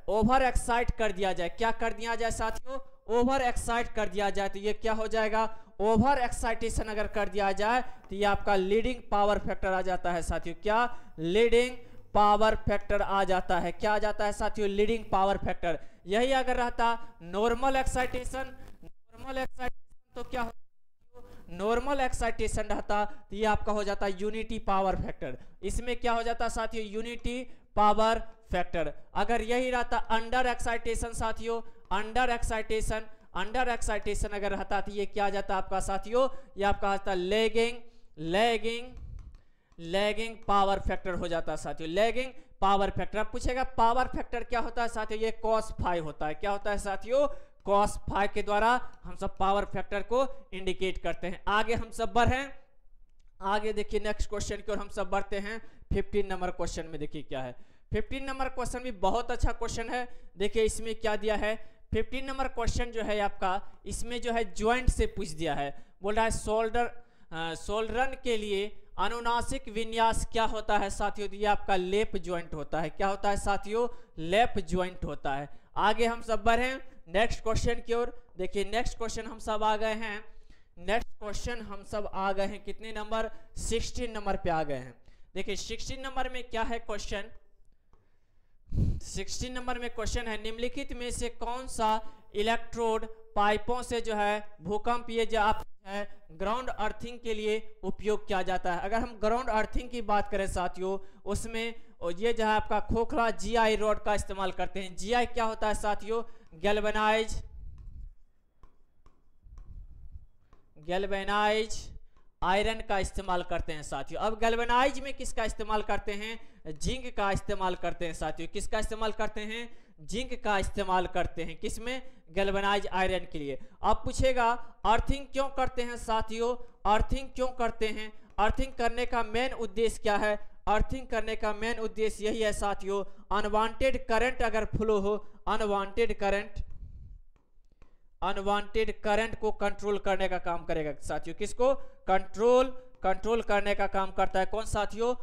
ओवर एक्साइट कर दिया जाए, क्या कर दिया जाए साथियों, ओवर एक्साइट कर दिया जाए, तो ये क्या हो जाएगा, ओवर एक्साइटेशन अगर कर दिया जाए तो ये आपका लीडिंग पावर फैक्टर आ जाता है साथियों, क्या, लीडिंग पावर फैक्टर आ जाता है, क्या आ जाता है साथियों, लीडिंग पावर फैक्टर। यही अगर रहता नॉर्मल एक्साइटेशन, तो क्या नॉर्मल एक्साइटेशन रहता तो ये आपका हो जाता यूनिटी पावर फैक्टर। इसमें क्या हो जाता साथियों, यूनिटी पावर फैक्टर। अगर यही रहता अंडर एक्साइटेशन साथियों, अंडर एक्साइटेशन अगर रहता तो ये क्या आ जाता आपका साथियों, ये आपका आता लैगिंग पावर फैक्टर हो जाता साथियों, लैगिंग पावर फैक्टर। अब पूछेगा पावर फैक्टर क्या होता है साथियों, ये cos फाई होता है, क्या होता है साथियों, cos फाई के द्वारा हम सब पावर फैक्टर को इंडिकेट करते हैं। आगे हम सब बढ़ें, आगे देखिए नेक्स्ट क्वेश्चन की ओर हम सब बढ़ते हैं। 15 नंबर क्वेश्चन में देखिए क्या है, 15 नंबर क्वेश्चन भी बहुत अच्छा क्वेश्चन है। देखिए इसमें क्या दिया है, 15 नंबर क्वेश्चन जो है आपका, इसमें जो है ज्वाइंट से पूछ दिया है। बोल रहा है सोल्डरन के लिए अनुनासिक विन्यास क्या होता है साथियों, तो ये आपका लेप ज्वाइंट होता है, क्या होता है साथियों, लेप ज्वाइंट होता है। आगे हम सब बढ़ें नेक्स्ट क्वेश्चन की ओर। देखिए नेक्स्ट क्वेश्चन हम सब आ गए हैं, नेक्स्ट क्वेश्चन हम सब आ गए हैं कितने नंबर, 16 नंबर पे आ गए हैं। देखिए 16 नंबर में क्या है क्वेश्चन, 16 नंबर में क्वेश्चन है, निम्नलिखित में से कौन सा इलेक्ट्रोड पाइपों से जो है भूकंपीय जाप है ग्राउंड अर्थिंग के लिए उपयोग किया जाता है। अगर हम ग्राउंड अर्थिंग की बात करें साथियों, उसमें ये जो है आपका खोखला जीआई रॉड का इस्तेमाल करते हैं। जीआई क्या होता है साथियों, गैल्वेनाइज आयरन का इस्तेमाल करते हैं साथियों। अब गैल्वेनाइज में किसका इस्तेमाल करते हैं, जिंक का इस्तेमाल करते हैं साथियों, किसका इस्तेमाल करते हैं, जिंक का इस्तेमाल करते हैं, किसमें, गैल्वेनाइज आयरन के लिए। अब पूछेगा अर्थिंग क्यों करते हैं साथियों, अर्थिंग क्यों करते हैं, अर्थिंग करने का मेन उद्देश्य क्या है, अर्थिंग करने का मेन उद्देश्य यही है साथियों, अनवांटेड करंट अगर फ्लो हो, अनवांटेड करंट को कंट्रोल करने का काम करेगा साथियों, किसको, कंट्रोल करने का काम करता है कौन साथियों,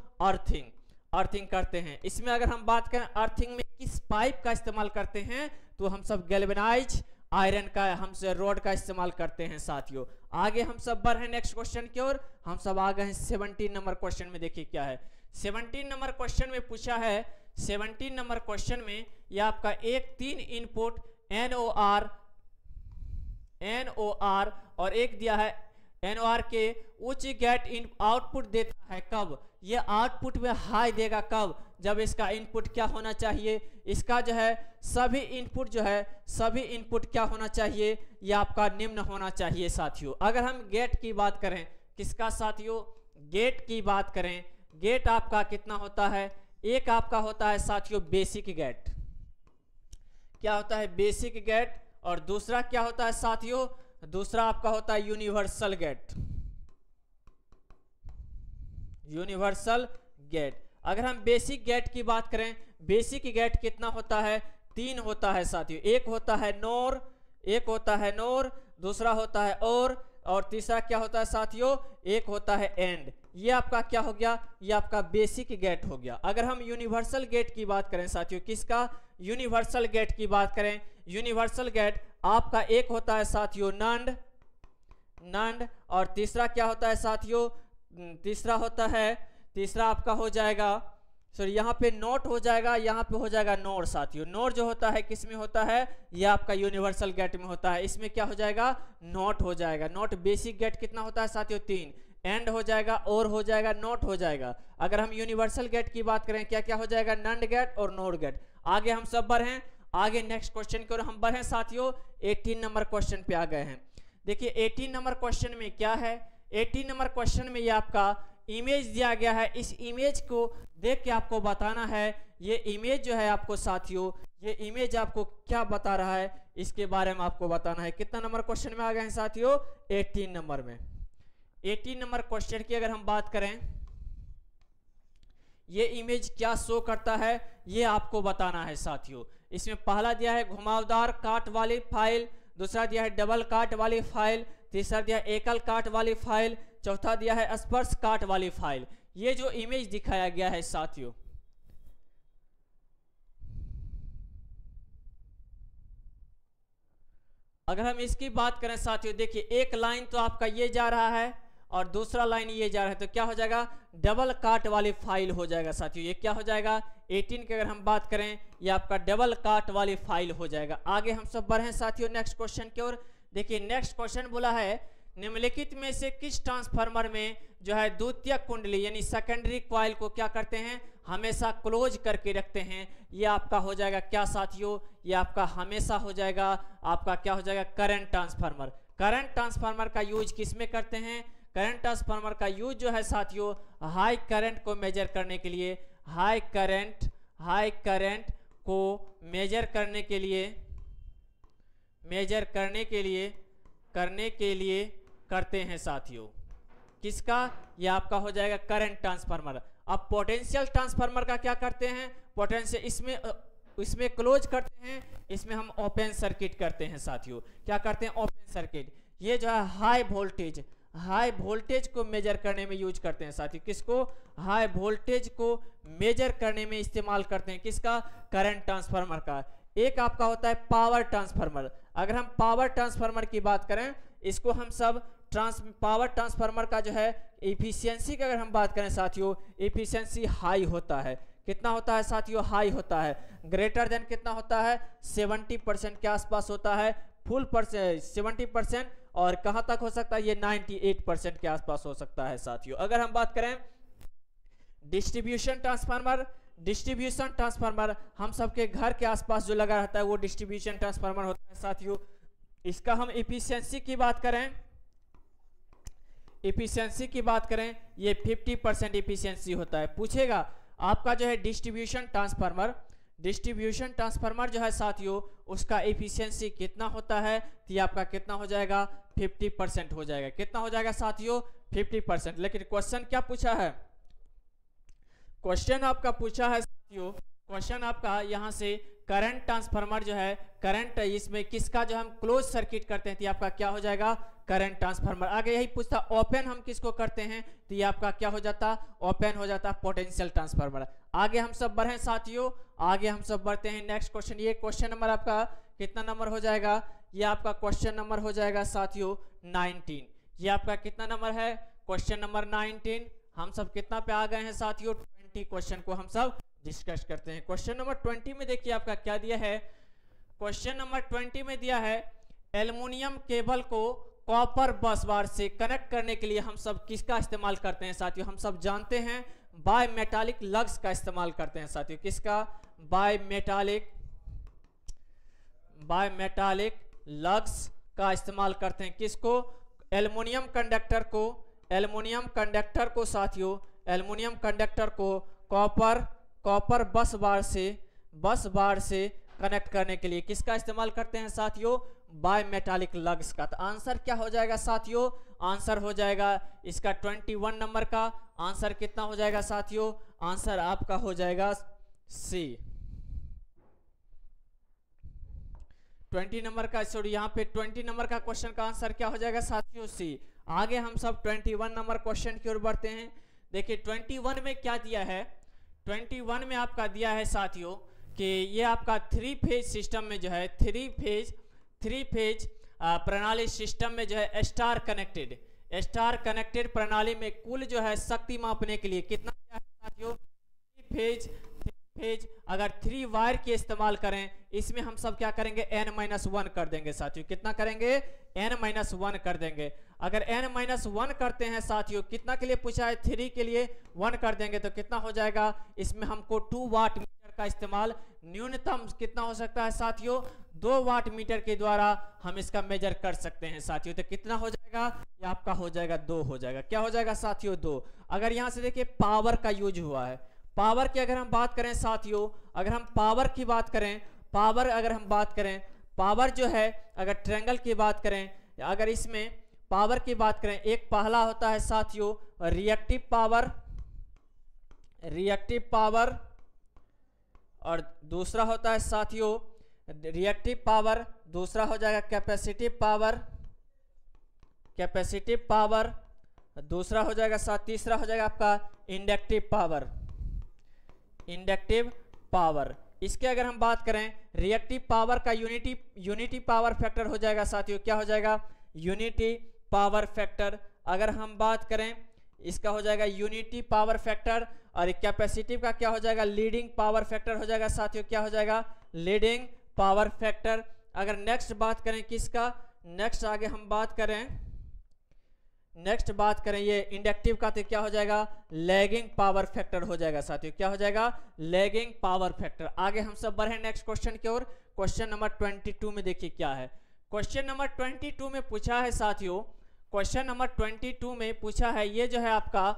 अर्थिंग करते हैं। इसमें अगर हम बात करें अर्थिंग में किस पाइप का इस्तेमाल करते हैं, तो हम सब गैल्वेनाइज आयरन का, हम से रॉड का इस्तेमाल करते हैं साथियों। आगे हम सब बढ़ रहे हैं नेक्स्ट क्वेश्चन की ओर। हम सब आ गए हैं 17 नंबर क्वेश्चन में। देखिए क्या है, 17 नंबर क्वेश्चन में पूछा है, 17 नंबर क्वेश्चन में यह आपका एक 3 इनपुट NOR और एक दिया है NOR के उच्च गेट इन आउटपुट देता है कब, ये आउटपुट में हाई देगा कब, जब इसका इनपुट क्या होना चाहिए, इसका जो है सभी इनपुट क्या होना चाहिए, ये आपका निम्न होना चाहिए साथियों। अगर हम गेट की बात करें, किसका साथियों, गेट की बात करें, गेट आपका कितना होता है, एक आपका होता है साथियों बेसिक गेट, क्या होता है बेसिक गेट, और दूसरा क्या होता है साथियों, दूसरा आपका होता है यूनिवर्सल गेट। अगर हम बेसिक गेट की बात करें, बेसिक गेट कितना होता है, तीन होता है साथियों, एक होता है नोर, दूसरा होता है और तीसरा क्या होता है साथियों, एक होता है एंड। ये आपका क्या हो गया, ये आपका बेसिक गेट हो गया। अगर हम यूनिवर्सल गेट की बात करें साथियों, किसका, यूनिवर्सल गेट की बात करें, यूनिवर्सल गेट आपका एक होता है साथियों नंड, और तीसरा क्या होता है साथियों, तीसरा आपका हो जाएगा, सॉरी यहाँ पे नोट हो जाएगा, यहाँ पे हो जाएगा नोर साथियों। नोर जो होता है किस में होता है, ये आपका यूनिवर्सल गेट में होता है, इसमें क्या हो जाएगा, नोट हो जाएगा। नोट बेसिक गेट कितना होता है साथियों, 3, एंड हो जाएगा, और हो जाएगा, नोट हो जाएगा। अगर हम यूनिवर्सल गेट की बात करें, क्या क्या हो जाएगा, नंड गेट और नोर गेट। आगे हम सब बढ़े, आगे नेक्स्ट क्वेश्चन की ओर हम बढ़े साथियों। 18 नंबर क्वेश्चन पे आ गए हैं। देखिए 18 नंबर क्वेश्चन में क्या है, 18 नंबर क्वेश्चन में ये आपका इमेज दिया गया है। इस इमेज को देख के आपको बताना है, ये इमेज जो है आपको साथियों, ये इमेज आपको क्या बता रहा है, इसके बारे में आपको बताना है। कितना नंबर क्वेश्चन में आ गए हैं साथियों, 18 नंबर में। 18 नंबर क्वेश्चन की अगर हम बात करें, ये इमेज क्या शो करता है, ये आपको बताना है साथियों। इसमें पहला दिया है घुमावदार काट वाली फाइल, दूसरा दिया है डबल काट वाली फाइल, तीसरा दिया है एकल काट वाली फाइल, चौथा दिया है स्पर्श काट वाली फाइल। ये जो इमेज दिखाया गया है साथियों, अगर हम इसकी बात करें साथियों, देखिए एक लाइन तो आपका ये जा रहा है और दूसरा लाइन ये जा रहा है, तो क्या हो जाएगा, डबल काट वाली फाइल हो जाएगा साथियों। ये क्या हो जाएगा, 18 की अगर हम बात करें, ये आपका डबल काट वाली फाइल हो जाएगा। आगे हम सब बढ़े साथियों नेक्स्ट क्वेश्चन की ओर। देखिए नेक्स्ट क्वेश्चन बोला है, निम्नलिखित में से किस ट्रांसफार्मर में जो है द्वितीयक कुंडली यानी सेकेंडरी कॉइल को क्या करते हैं, हमेशा क्लोज करके रखते हैं। ये आपका हो जाएगा क्या साथियों, ये आपका हमेशा हो जाएगा, आपका क्या हो जाएगा, करंट ट्रांसफार्मर। करंट ट्रांसफार्मर का यूज किस में करते हैं, करंट ट्रांसफार्मर का यूज जो है साथियों, हाई करंट को मेजर करने के लिए, हाई करंट को मेजर करने के लिए करते हैं साथियों। किसका, ये आपका हो जाएगा करंट ट्रांसफार्मर। अब पोटेंशियल ट्रांसफार्मर का क्या करते हैं, पोटेंशियल इसमें क्लोज करते हैं, इसमें हम ओपन सर्किट करते हैं साथियों। क्या करते हैं, ओपन सर्किट। ये जो है हाई वोल्टेज को मेजर करने में यूज करते हैं साथियों। किसको, हाई वोल्टेज को मेजर करने में इस्तेमाल करते हैं, किसका, करंट ट्रांसफार्मर का। एक आपका होता है पावर ट्रांसफार्मर। अगर हम पावर ट्रांसफार्मर की बात करें, इसको हम सब पावर ट्रांसफार्मर का जो है एफिशिएंसी की अगर हम बात करें साथियों, एफिशिएंसी हाई होता है। कितना होता है साथियों, हाई होता है। ग्रेटर देन कितना होता है, 70% के आसपास होता है, फुल 70%, और कहां तक हो सकता है, ये 98% के आसपास हो सकता है साथियों। अगर हम बात करें डिस्ट्रीब्यूशन ट्रांसफार्मर हम सबके घर के आसपास जो लगा रहता है वो डिस्ट्रीब्यूशन ट्रांसफार्मर होता है साथियों। इसका हम एफिशिएंसी की बात करें, ये 50% एफिशिएंसी होता है। पूछेगा आपका जो है डिस्ट्रीब्यूशन ट्रांसफार्मर जो है साथियों, उसका एफिशिएंसी कितना होता है, तो ये आपका कितना हो जाएगा, 50% हो जाएगा। कितना हो जाएगा साथियों, 50%। लेकिन क्वेश्चन क्या पूछा है, क्वेश्चन आपका पूछा है साथियों, क्वेश्चन आपका यहाँ से करंट ट्रांसफार्मर जो है, करंट इसमें किसका जो हम क्लोज सर्किट करते हैं, तो आपका क्या हो जाएगा, करंट ट्रांसफार्मर। आगे यही पूछता ओपन हम किसको करते हैं, तो ये आपका क्या हो जाता, ओपन हो जाता पोटेंशियल ट्रांसफार्मर। आगे हम सब बढ़े साथियों, आगे हम सब बढ़ते हैं नेक्स्ट क्वेश्चन। ये क्वेश्चन नंबर आपका कितना नंबर हो जाएगा, ये आपका क्वेश्चन नंबर हो जाएगा साथियों 19। ये आपका कितना नंबर है, क्वेश्चन नंबर 19। हम सब कितना पे आ गए हैं साथियों, 20 क्वेश्चन को हम सब डिस्कस करते हैं। क्वेश्चन नंबर 20 में देखिए आपका क्या दिया है, क्वेश्चन नंबर 20 में दिया है एल्युमिनियम केबल को कॉपर बस बार से कनेक्ट करने के लिए हम सब किसका इस्तेमाल करते हैं साथियों, हम सब जानते हैं बाय मेटालिक लग्स का इस्तेमाल करते हैं साथियों। किसका, बाय मेटालिक लग्स का इस्तेमाल करते हैं। किसको, एल्युमिनियम कंडक्टर को साथियों, एल्युमिनियम कंडक्टर को कॉपर बस बार से कनेक्ट करने के लिए किसका इस्तेमाल करते हैं साथियों, बाय मेटालिक लग्स का। तो आंसर क्या हो जाएगा साथियों, आंसर हो जाएगा इसका 21 नंबर का आंसर कितना हो जाएगा साथियों, आंसर आपका हो जाएगा सी। 20 नंबर का, सॉरी यहाँ पे 20 नंबर का क्वेश्चन का आंसर क्या हो जाएगा साथियों? सी। आगे हम सब 21 नंबर क्वेश्चन की ओर बढ़ते हैं। देखिए 21 में क्या दिया है, 21 में आपका दिया है साथियों कि ये आपका 3 फेज सिस्टम में जो है 3 फेज प्रणाली सिस्टम में जो है स्टार कनेक्टेड प्रणाली में कुल जो है शक्ति मापने के लिए कितना दिया है साथियों? 3 फेज अगर 3 वायर के इस्तेमाल करें, इसमें हम सब क्या करेंगे, n-1 कर देंगे साथियों। कितना करेंगे? n-1 कर देंगे। अगर n-1 करते हैं साथियों, कितना के लिए पूछा है? 3 के लिए 1 कर देंगे तो कितना हो जाएगा? इसमें हमको 2 वाट मीटर का इस्तेमाल न्यूनतम कितना हो सकता है साथियों? 2 वाट मीटर के द्वारा हम इसका मेजर कर सकते हैं साथियों। तो कितना हो जाएगा? ये आपका हो जाएगा 2 हो जाएगा। क्या हो जाएगा साथियों? 2। अगर यहाँ से देखिए पावर का यूज हुआ है, पावर की अगर हम बात करें साथियों, अगर हम पावर की बात करें, पावर जो है अगर ट्रायंगल की बात करें, अगर इसमें पावर की बात करें, एक पहला होता है साथियों रिएक्टिव पावर और दूसरा होता है साथियों रिएक्टिव पावर, दूसरा हो जाएगा कैपेसिटिव पावर, दूसरा हो जाएगा तीसरा हो जाएगा आपका इंडक्टिव पावर। इसके अगर हम बात करें रिएक्टिव पावर का यूनिटी पावर फैक्टर हो जाएगा साथियों, क्या हो जाएगा? Unity power factor. अगर हम बात करें इसका हो जाएगा यूनिटी पावर फैक्टर, और कैपेसिटिव का क्या हो जाएगा? लीडिंग पावर फैक्टर हो जाएगा साथियों, क्या हो जाएगा? Leading power factor. अगर नेक्स्ट बात करें किसका, नेक्स्ट आगे हम बात करें ये इंडक्टिव का, तो क्या हो जाएगा? लैगिंग पावर फैक्टर हो जाएगा साथियों। क्या हो जाएगा? Lagging power factor. आगे हम सब बढ़े नेक्स्ट क्वेश्चन की ओर। क्वेश्चन नंबर 22 में देखिए क्या है। क्वेश्चन नंबर 22 में पूछा है साथियों, क्वेश्चन नंबर 22 में पूछा है ये जो है आपका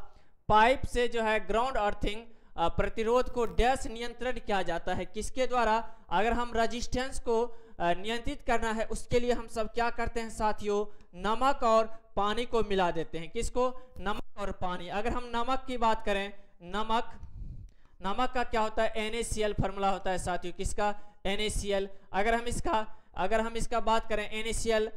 पाइप से जो है ग्राउंड अर्थिंग प्रतिरोध को डैश नियंत्रण किया जाता है, किसके द्वारा? अगर हम रेजिस्टेंस को नियंत्रित करना है उसके लिए हम सब क्या करते हैं साथियों? नमक और पानी को मिला देते हैं। किसको? नमक और पानी। अगर हम नमक की बात करें, नमक का क्या होता है? NaCl फार्मूला होता है साथियों, किसका? NaCl। अगर हम इसका बात करें NaCl,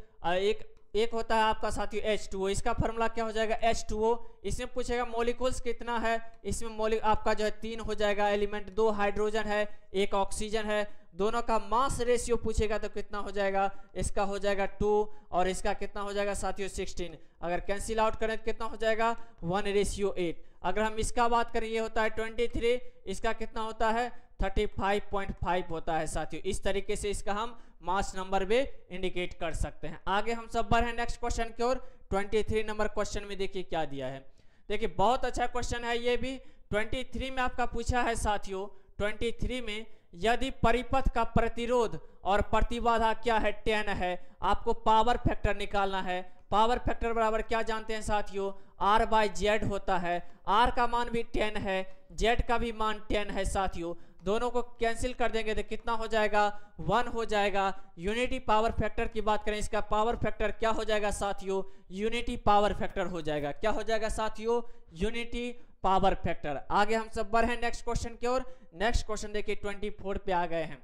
एक होता है आपका साथियों H2O, इसका फार्मूला क्या हो जाएगा? H2O। इसमें पूछेगा मॉलिक्यूल्स कितना है, इसमें आपका जो है 3 हो जाएगा एलिमेंट, 2 हाइड्रोजन है, 1 ऑक्सीजन है। दोनों का मास रेशियो पूछेगा तो कितना हो जाएगा? इसका हो जाएगा 2 और इसका कितना हो जाएगा साथियों? 16। अगर कैंसिल आउट करें तो कितना हो जाएगा? 1:8। अगर हम इसका बात करें ये होता है 23, इसका कितना होता है? 35.5 होता है साथियों। इस तरीके से इसका हम मास नंबर में इंडिकेट कर सकते हैं। आगे हम सब बढ़े नेक्स्ट क्वेश्चन की ओर। 23 नंबर क्वेश्चन में देखिए क्या दिया है। देखिए बहुत अच्छा क्वेश्चन है ये भी। 23 में आपका पूछा है साथियों, 23 में यदि परिपथ का प्रतिरोध और प्रतिबाधा क्या है? 10 है। आपको पावर फैक्टर निकालना है। पावर फैक्टर बराबर क्या जानते हैं साथियों? R/Z होता है। R का मान भी 10 है, Z का भी मान 10 है साथियों। दोनों को कैंसिल कर देंगे तो कितना हो जाएगा? 1 हो जाएगा। यूनिटी पावर फैक्टर की बात करें, इसका पावर फैक्टर क्या हो जाएगा साथियों? यूनिटी पावर फैक्टर हो जाएगा। क्या हो जाएगा साथियों? Unity power factor. आगे हम सब बढ़े नेक्स्ट क्वेश्चन की ओर। नेक्स्ट क्वेश्चन देखिए 24 पे आ गए हैं।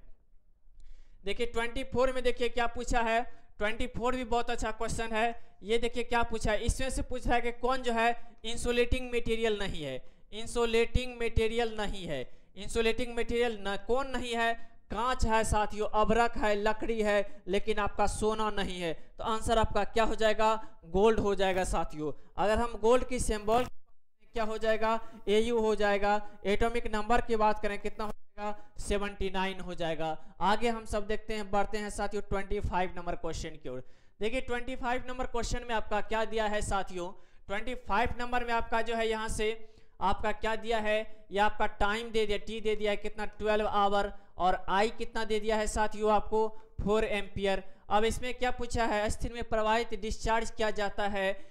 देखिए 24 में देखिए क्या पूछा है। 24 भी बहुत अच्छा क्वेश्चन है। ये देखिए क्या पूछा है, इसमें से पूछ रहा है कि कौन जो है इंसुलेटिंग मटेरियल नहीं है। इंसुलेटिंग मटेरियल कौन नहीं है? कांच है साथियों, अभ्रक है, लकड़ी है, लेकिन आपका सोना नहीं है। तो आंसर आपका क्या हो जाएगा? गोल्ड हो जाएगा साथियों। अगर हम गोल्ड की सिंबल क्या हो जाएगा? Au हो जाएगा। एटॉमिक नंबर की बात करें कितना हो जाएगा? 79 हो जाएगा। आगे हम सब देखते हैं, बढ़ते हैं साथियों 25 नंबर क्वेश्चन की ओर। देखिए 25 नंबर क्वेश्चन में आपका क्या दिया है साथियों? 25 नंबर में आपका जो है यहाँ से आपका क्या दिया है? ये आपका टाइम दे दिया, T दे दिया है कितना? 12 आवर, और I कितना दे दिया है साथियों आपको? 4 एम्पियर। अब इसमें क्या पूछा है? स्थिर में प्रवाहित डिस्चार्ज किया जाता है।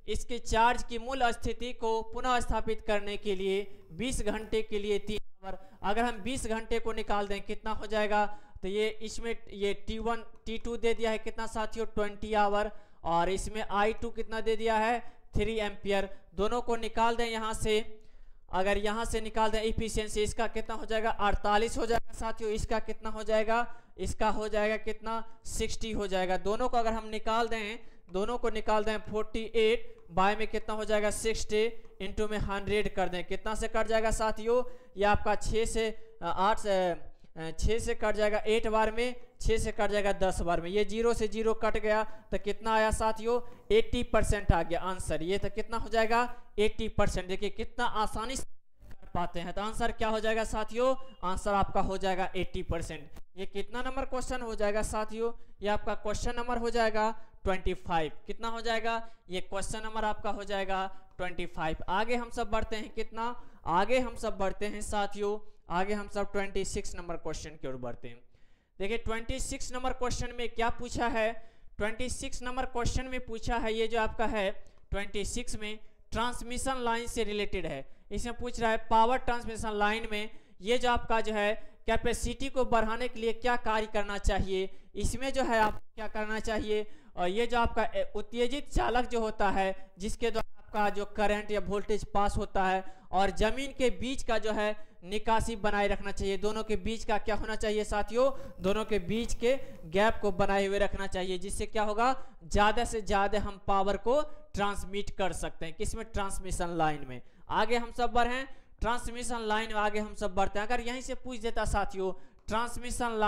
इसके चार्ज की मूल स्थिति को पुनः स्थापित करने के लिए 20 घंटे के लिए 3 आवर। अगर हम 20 घंटे को निकाल दें कितना हो जाएगा? तो ये इसमें ये T1 T2 दे दिया है कितना साथियों? 20 आवर, और इसमें I2 कितना दे दिया है? 3 एम्पियर। दोनों को निकाल दें यहाँ से। अगर यहाँ से निकाल दें इफिशियंसी, इसका कितना हो जाएगा? 48 हो जाएगा साथियों। इसका कितना हो जाएगा? इसका हो जाएगा कितना 60 हो जाएगा। दोनों को अगर हम निकाल दें, दोनों को निकाल दें 48 बाय में कितना हो जाएगा 60 इंटू में 100 कर दें, कितना से कट जाएगा साथियों, ये आपका 6 से कट जाएगा 8 बार में, 6 से कट जाएगा 10 बार में, ये 0 से 0 कट गया तो कितना आया साथियों 80% आ गया आंसर। ये तो कितना हो जाएगा 80%। देखिए कितना आसानी से कर पाते हैं, तो आंसर क्या हो जाएगा साथियों, आंसर आपका हो जाएगा 80%। ये कितना नंबर क्वेश्चन हो जाएगा साथियों, ये आपका क्वेश्चन नंबर हो जाएगा 25। कितना हो जाएगा, ये क्वेश्चन नंबर आपका हो जाएगा 25। आगे हम सब बढ़ते हैं, कितना आगे हम सब बढ़ते हैं साथियों, आगे हम सब 26 नंबर क्वेश्चन की ओर बढ़ते हैं। देखिए 26 नंबर क्वेश्चन में क्या पूछा है, 26 नंबर क्वेश्चन में पूछा है, ये जो आपका है 26 में ट्रांसमिशन लाइन से रिलेटेड है। इसमें पूछ रहा है पावर ट्रांसमिशन लाइन में ये जो आपका जो है कैपेसिटी को बढ़ाने के लिए क्या कार्य करना चाहिए, इसमें जो है आप क्या करना चाहिए, और ये जो आपका उत्तेजित चालक जो होता है जिसके द्वारा आपका जो करंट या वोल्टेज पास होता है और जमीन के बीच का जो है निकासी बनाए रखना चाहिए, दोनों के बीच का क्या होना चाहिए साथियों, दोनों के बीच के गैप को बनाए हुए रखना चाहिए, जिससे क्या होगा ज्यादा से ज्यादा हम पावर को ट्रांसमिट कर सकते हैं, किसमें ट्रांसमिशन लाइन में। आगे हम सब बढ़े ट्रांसमिशन लाइन में, आगे हम सब बढ़ते हैं। अगर यहीं से पूछ देता साथियों ट्रांसमिशन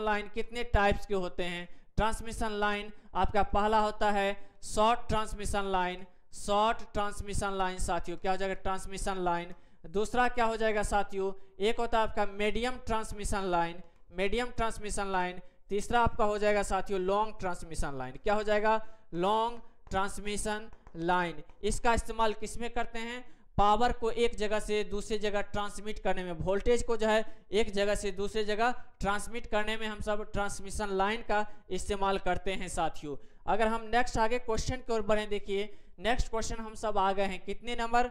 लाइन कितने टाइप्स के होते हैं, ट्रांसमिशन लाइन आपका पहला होता है शॉर्ट ट्रांसमिशन लाइन साथियों, क्या हो जाएगा ट्रांसमिशन लाइन। दूसरा क्या हो जाएगा साथियों, एक होता है आपका मीडियम ट्रांसमिशन लाइन। तीसरा आपका हो जाएगा साथियों लॉन्ग ट्रांसमिशन लाइन, क्या हो जाएगा लॉन्ग ट्रांसमिशन लाइन। इसका इस्तेमाल किसमें करते हैं, पावर को एक जगह से दूसरी जगह ट्रांसमिट करने में, वोल्टेज को जो है एक जगह से दूसरी जगह ट्रांसमिट करने में हम सब ट्रांसमिशन लाइन का इस्तेमाल करते हैं साथियों। अगर हम नेक्स्ट आगे क्वेश्चन की ओर बढ़ें, देखिए नेक्स्ट क्वेश्चन हम सब आ गए हैं, कितने नंबर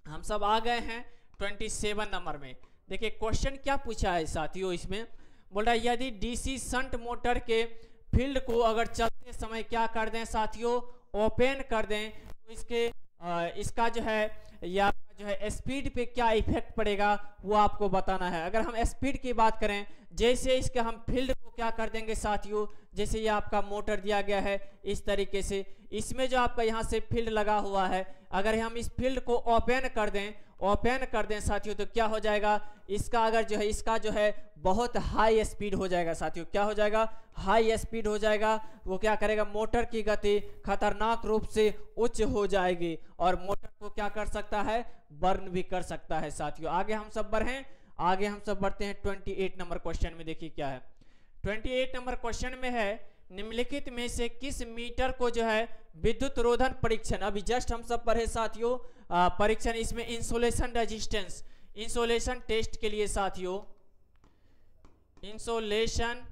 हम सब आ गए हैं 27 नंबर में। देखिए क्वेश्चन क्या पूछा है साथियों, इसमें बोल रहा है यदि डीसी शंट मोटर के फील्ड को अगर चलते समय क्या कर दें साथियों ओपन कर दें, तो इसका जो है या जो है स्पीड पे क्या इफेक्ट पड़ेगा वो आपको बताना है। अगर हम स्पीड की बात करें, जैसे इसके हम फील्ड को क्या कर देंगे साथियों, जैसे ये आपका मोटर दिया गया है इस तरीके से, इसमें जो आपका यहाँ से फील्ड लगा हुआ है, अगर हम इस फील्ड को ओपन कर दें साथियों, तो क्या हो जाएगा इसका अगर जो है इसका जो है बहुत हाई स्पीड हो जाएगा साथियों, क्या हो जाएगा हाई स्पीड हो जाएगा। वो क्या करेगा मोटर की गति खतरनाक रूप से उच्च हो जाएगी और मोटर को क्या कर सकता है बर्न भी कर सकता है साथियों। आगे हम सब बढ़ते हैं 28 नंबर क्वेश्चन में। देखिए क्या है 28 नंबर क्वेश्चन में है निम्नलिखित में से किस मीटर को जो है विद्युत रोधन परीक्षण, अभी जस्ट हम सब पढ़े साथियों परीक्षण, इसमें इंसुलेशन रेजिस्टेंस इंसुलेशन टेस्ट के लिए साथियों, इंसुलेशन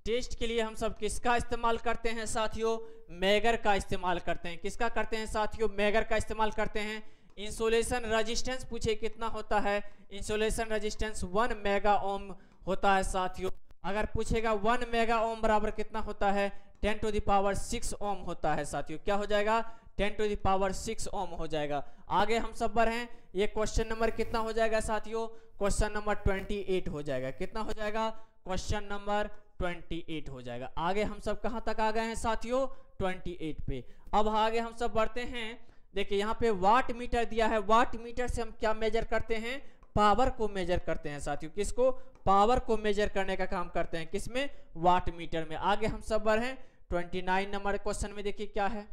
टेस्ट के लिए हम सब किसका इस्तेमाल करते हैं साथियों, मेगर का इस्तेमाल करते हैं। किसका करते हैं साथियों, मेगर का इस्तेमाल करते हैं। इंसुलेशन रेजिस्टेंस पूछे कितना होता है, इंसुलेशन रेजिस्टेंस 1 मेगा ओम होता है साथियों। अगर पूछेगा 1 मेगा ओम बराबर कितना होता है 10⁻6 ओम होता है साथियों, क्या हो जाएगा 10⁻6 ओम हो जाएगा। आगे हम सब बढ़े, ये क्वेश्चन नंबर कितना हो जाएगा साथियों, क्वेश्चन नंबर 28 हो जाएगा। कितना हो जाएगा क्वेश्चन नंबर 28 हो जाएगा। आगे हम सब कहां तक आ गए हैं साथियों 28 पे। अब आगे हम सब बढ़ते हैं, देखिए यहाँ पे वाट मीटर दिया है, वाट मीटर से हम क्या मेजर करते हैं पावर को मेजर करते हैं साथियों, किसको पावर को मेजर करने का काम करते हैं, किसमें वाट मीटर में। आगे हम सब बढ़े 29 नंबर क्वेश्चन में। देखिए क्या है,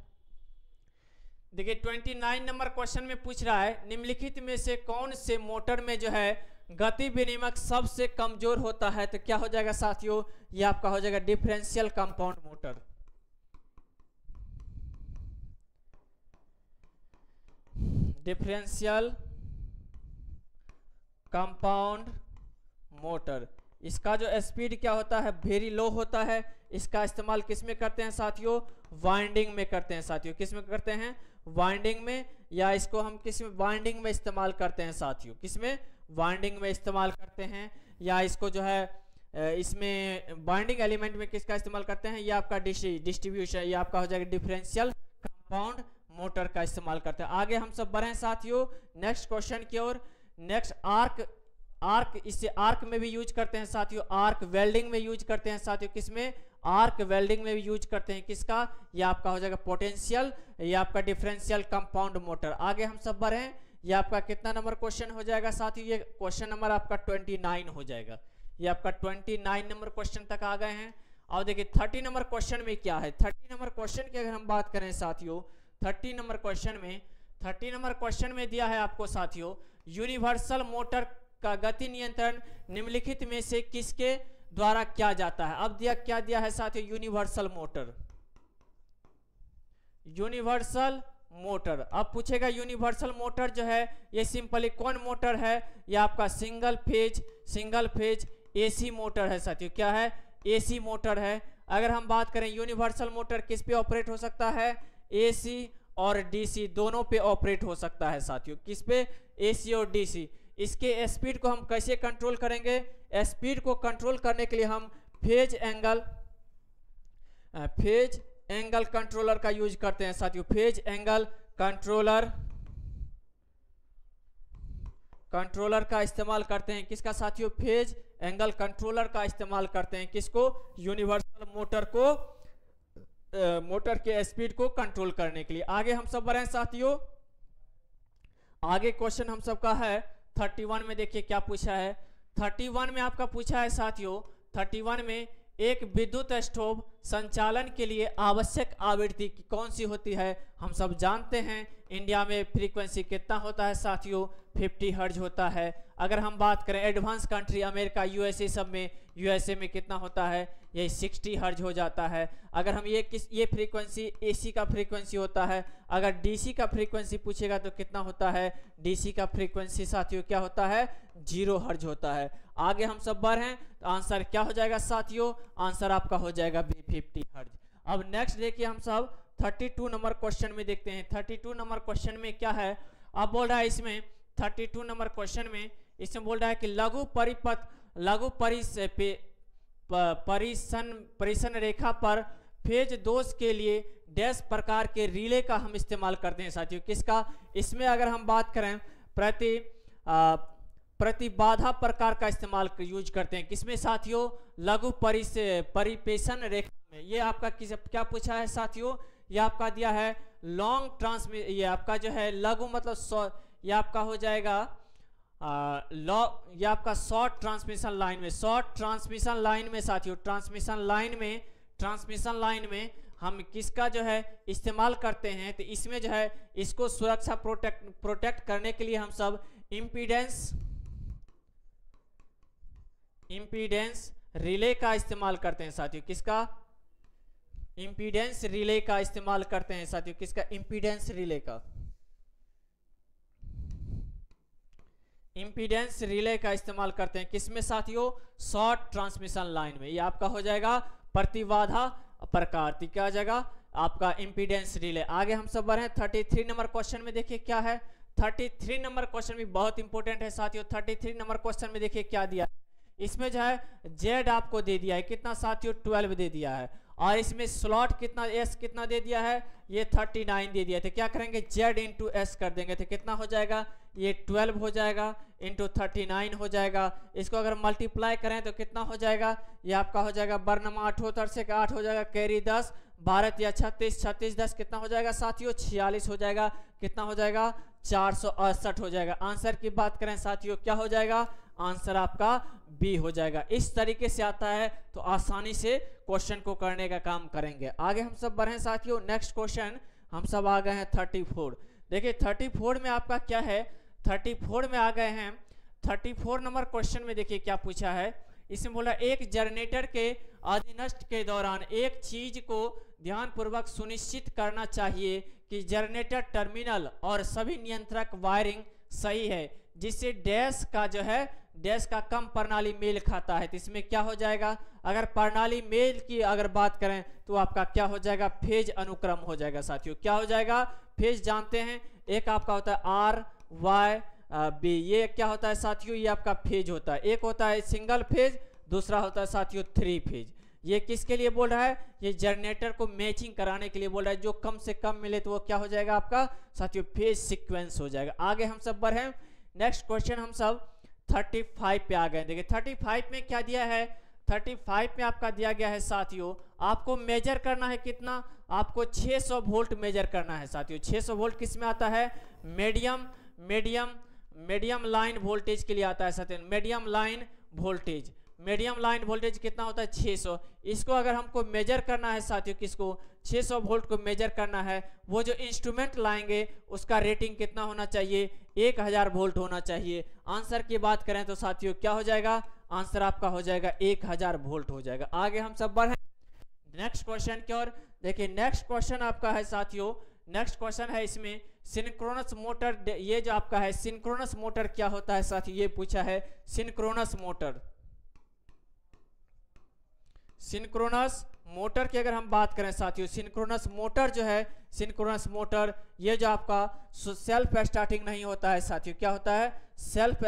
देखिए 29 नंबर क्वेश्चन में पूछ रहा है निम्नलिखित में से कौन से मोटर में जो है गति विनिमय सबसे कमजोर होता है, तो क्या हो जाएगा साथियों ये आपका हो जाएगा differential compound motor. Differential compound motor, इसका जो स्पीड क्या होता है वेरी लो होता है। इसका इस्तेमाल किस में करते हैं साथियों, वाइंडिंग में करते हैं साथियों। किस में करते हैं, वाइंडिंग में, या इसको हम किस में वाइंडिंग में इस्तेमाल करते हैं साथियों, किसमें वाइंडिंग में इस्तेमाल करते हैं। या इसको जो है इसमें वाइंडिंग एलिमेंट में किसका इस्तेमाल करते हैं, ये आपका डिस्ट्रीब्यूशन, ये आपका हो जाएगा डिफरेंशियल कंपाउंड मोटर का इस्तेमाल करते हैं। आगे हम सब बढ़े साथियों नेक्स्ट क्वेश्चन की ओर। नेक्स्ट आर्क, इसे आर्क में भी यूज करते हैं साथियों, आर्क वेल्डिंग में यूज करते हैं साथियों, किसमें, आर्क वेल्डिंग में भी यूज करते हैं, किसका, ये आपका हो जाएगा पोटेंशियल, ये आपका डिफरेंशियल कंपाउंड मोटर। आगे हम सब बढ़े, ये आपका कितना नंबर क्वेश्चन हो जाएगा साथियों, ये क्वेश्चन नंबर आपका 29 हो जाएगा, ये आपका 29 नंबर क्वेश्चन तक आ गए हैं। और देखिए 30 नंबर क्वेश्चन में क्या है, 30 नंबर क्वेश्चन की अगर हम बात करें साथियों, 30 नंबर क्वेश्चन में दिया है आपको साथियों, यूनिवर्सल मोटर का गति नियंत्रण निम्नलिखित में से किसके द्वारा किया जाता है। अब क्या दिया है साथियों, यूनिवर्सल मोटर। अब पूछेगा यूनिवर्सल मोटर जो है ये सिंपली कौन मोटर है, ये आपका सिंगल फेज एसी मोटर है साथियों, क्या है, एसी मोटर है। अगर हम बात करें यूनिवर्सल मोटर किस पे ऑपरेट हो सकता है, एसी और डीसी दोनों पे ऑपरेट हो सकता है साथियों, किस पे, एसी और डीसी। इसके स्पीड को हम कैसे कंट्रोल करेंगे, स्पीड को कंट्रोल करने के लिए हम फेज एंगल कंट्रोलर का यूज करते हैं साथियों, फेज एंगल कंट्रोलर का इस्तेमाल करते हैं, किसका साथियों, फेज एंगल कंट्रोलर का इस्तेमाल करते हैं, किसको, यूनिवर्सल मोटर के स्पीड को कंट्रोल करने के लिए। आगे हम सब बढ़े साथियों, आगे क्वेश्चन हम सबका है 31 में, देखिए क्या पूछा है, 31 में आपका पूछा है साथियों, 31 में एक विद्युत स्टोव संचालन के लिए आवश्यक आवृत्ति कौन सी होती है। हम सब जानते हैं इंडिया में फ्रीक्वेंसी कितना होता है साथियों, 50 हर्ट्ज होता है। अगर हम बात करें एडवांस कंट्री अमेरिका यूएसए सब में, यूएसए में कितना होता है, ये 60 हर्ट्ज हो जाता है। अगर हम ये फ्रीक्वेंसी एसी का फ्रीक्वेंसी होता है, अगर डीसी का फ्रीक्वेंसी पूछेगा तो कितना होता है, डीसी का फ्रीक्वेंसी साथियों क्या होता है, 0 हर्ट्ज होता है। आगे हम सब बढ़ हैं तो आंसर क्या हो जाएगा साथियों, आंसर आपका हो जाएगा 50 हर्ट्ज। अब नेक्स्ट देखिए हम सब 32 नंबर क्वेश्चन में देखते हैं, 32 नंबर क्वेश्चन में क्या है। अब बोल रहा है इसमें 32 नंबर क्वेश्चन में इसमें बोल रहा है कि लघु परिसन रेखा पर फेज दोष के लिए डैश प्रकार के रिले का हम इस्तेमाल करते हैं साथियों, किसका, इसमें अगर हम बात करें प्रतिबाधा प्रकार का इस्तेमाल यूज करते हैं, किसमें साथियों, लघु परिपेषण रेखा में। ये आपका क्या पूछा है साथियों, ये आपका दिया है लॉन्ग ट्रांसमिशन, ये आपका जो है लघु मतलब ये आपका हो जाएगा ये आपका शॉर्ट ट्रांसमिशन लाइन में, साथियों ट्रांसमिशन लाइन में हम किसका जो है इस्तेमाल करते हैं, तो इसमें जो है इसको सुरक्षा प्रोटेक्ट करने के लिए हम सब इम्पीडेंस रिले का इस्तेमाल करते हैं साथियों, किसका, इम्पीडेंस रिले का इस्तेमाल करते हैं साथियों, किसका, इम्पीडेंस रिले का इस्तेमाल करते हैं, किसमें साथियों, शॉर्ट ट्रांसमिशन लाइन में। ये आपका हो जाएगा प्रतिबाधा प्रकार, तो क्या आ जाएगा आपका इम्पीडेंस रिले। आगे हम सब बढ़े 33 नंबर क्वेश्चन में, देखिए क्या है, 33 नंबर क्वेश्चन भी बहुत इंपॉर्टेंट है साथियों। 33 नंबर क्वेश्चन में देखिए क्या दिया है, इसमें जो है जेड आपको दे दिया है, कितना साथियों, 12 दे दिया है, और इसमें स्लॉट कितना, एस कितना दे दिया है, ये 39 दे दिया। तो क्या करेंगे, जेड इंटू एस कर देंगे, तो कितना हो जाएगा, ये 12 हो जाएगा इंटू 39 हो जाएगा। इसको अगर मल्टीप्लाई करें तो कितना हो जाएगा, ये आपका हो जाएगा बर्नम 8 से 8 हो जाएगा, कैरी 10, 12 या 36 10 कितना हो जाएगा साथियों, 46 हो जाएगा, कितना हो जाएगा, 468 हो जाएगा। आंसर की बात करें साथियों क्या हो जाएगा, आंसर आपका बी हो जाएगा। इस तरीके से आता है तो आसानी से क्वेश्चन को करने का काम करेंगे। आगे हम सब बढ़े साथियों, नेक्स्ट क्वेश्चन हम सब आ गए हैं 34। देखिए 34 में आपका क्या है, 34 में आ गए हैं। 34 नंबर क्वेश्चन में देखिए क्या पूछा है, इसमें बोला एक जनरेटर के अधिनष्ट के दौरान एक चीज को ध्यानपूर्वक सुनिश्चित करना चाहिए कि जनरेटर टर्मिनल और सभी नियंत्रक वायरिंग सही है, जिससे डैश का जो है डैश का कम प्रणाली मेल खाता है। तो इसमें क्या हो जाएगा, अगर प्रणाली मेल की अगर बात करें तो आपका क्या हो जाएगा, फेज अनुक्रम हो जाएगा साथियों। क्या हो जाएगा, फेज जानते हैं, एक आपका होता है आर वाई बी, ये क्या होता है साथियों, ये आपका फेज होता है। एक होता है सिंगल फेज, दूसरा होता है साथियों 3 फेज। ये किसके लिए बोल रहा है, ये जनरेटर को मैचिंग कराने के लिए बोल रहा है, जो कम से कम मिले तो वो क्या हो जाएगा आपका साथियों फेज सीक्वेंस हो जाएगा। आगे हम सब बढ़े, नेक्स्ट क्वेश्चन हम सब 35 पे आ गए। देखिए 35 में क्या दिया है, 35 में आपका दिया गया है साथियों, आपको मेजर करना है कितना, आपको 600 वोल्ट मेजर करना है साथियों। 600 वोल्ट किस में आता है, मीडियम लाइन वोल्टेज के लिए आता है साथियों। मीडियम लाइन वोल्टेज कितना होता है, 600। इसको अगर हमको मेजर करना है साथियों, किसको, 600 वोल्ट को मेजर करना है, वो जो इंस्ट्रूमेंट लाएंगे उसका रेटिंग कितना होना चाहिए, 1000 वोल्ट होना चाहिए। आंसर की बात करें तो साथियों क्या हो जाएगा, आंसर आपका हो जाएगा 1000 वोल्ट हो जाएगा। आगे हम सब बढ़े नेक्स्ट क्वेश्चन की ओर। देखिए नेक्स्ट क्वेश्चन आपका है साथियों, नेक्स्ट क्वेश्चन है इसमें सिंक्रोनस मोटर। ये जो आपका है सिंक्रोनस मोटर क्या होता है साथियों, ये पूछा है। सिंक्रोनस मोटर की अगर हम बात करें साथियों, सिंक्रोनस मोटर जो है, सिंक्रोनस मोटर ये जो आपका सेल्फ स्टार्टिंग नहीं होता है साथियों, क्या होता है, सेल्फ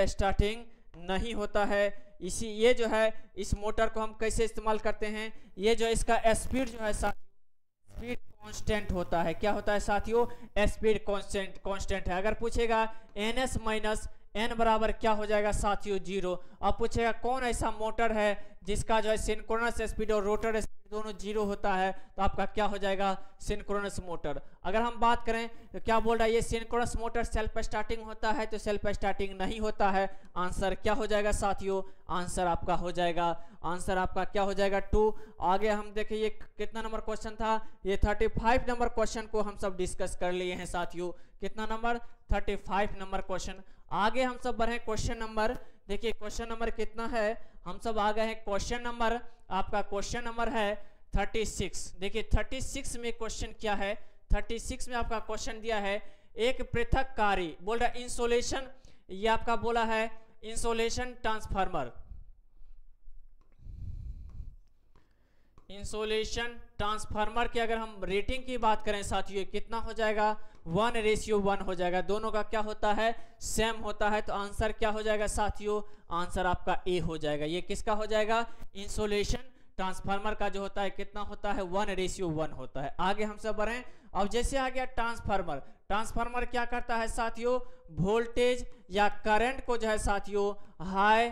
स्टार्टिंग नहीं होता है। ये जो है इस मोटर को हम कैसे इस्तेमाल करते हैं, ये जो इसका स्पीड जो है साथियों, स्पीड कांस्टेंट होता है। क्या होता है साथियों, स्पीड कांस्टेंट है। अगर पूछेगा ns माइनस n बराबर क्या हो जाएगा साथियों, 0। अब पूछेगा कौन ऐसा मोटर है जिसका जो है सिंक्रोनस स्पीड और रोटर स्पीड दोनों 0 होता है, तो आपका क्या हो जाएगा, सिंक्रोनस मोटर। अगर हम बात करें तो क्या बोल रहा है, ये सिंक्रोनस मोटर सेल्फ स्टार्टिंग होता है, तो सेल्फ स्टार्टिंग नहीं होता है। आंसर क्या हो जाएगा साथियों, आंसर आपका हो जाएगा, आंसर आपका क्या हो जाएगा 2। आगे हम देखें ये कितना नंबर क्वेश्चन था, ये 35 नंबर क्वेश्चन को हम सब डिस्कस कर लिए हैं साथियों। कितना नंबर, 35 नंबर क्वेश्चन। आगे हम सब बढ़े क्वेश्चन नंबर, देखिए क्वेश्चन नंबर कितना है, हम सब आ गए हैं क्वेश्चन नंबर, आपका क्वेश्चन नंबर है 36। देखिए 36 में क्वेश्चन क्या है, 36 में आपका क्वेश्चन दिया है एक पृथककारी, बोल रहा है इंसोलेशन, ये आपका बोला है इंसोलेशन ट्रांसफार्मर। इंसोलेशन ट्रांसफार्मर की अगर हम रेटिंग की बात करें साथियों, कितना हो जाएगा, 1:1 हो जाएगा। दोनों का क्या होता है, सेम होता है। तो आंसर क्या हो जाएगा साथियों, आंसर आपका ए हो जाएगा। ये किसका हो जाएगा, इंसोलेशन ट्रांसफार्मर का जो होता है कितना होता है, 1:1 होता है। आगे हम सब बढ़े। अब जैसे आ गया ट्रांसफार्मर, ट्रांसफार्मर क्या करता है साथियों, वोल्टेज या करंट को जो है साथियों हाई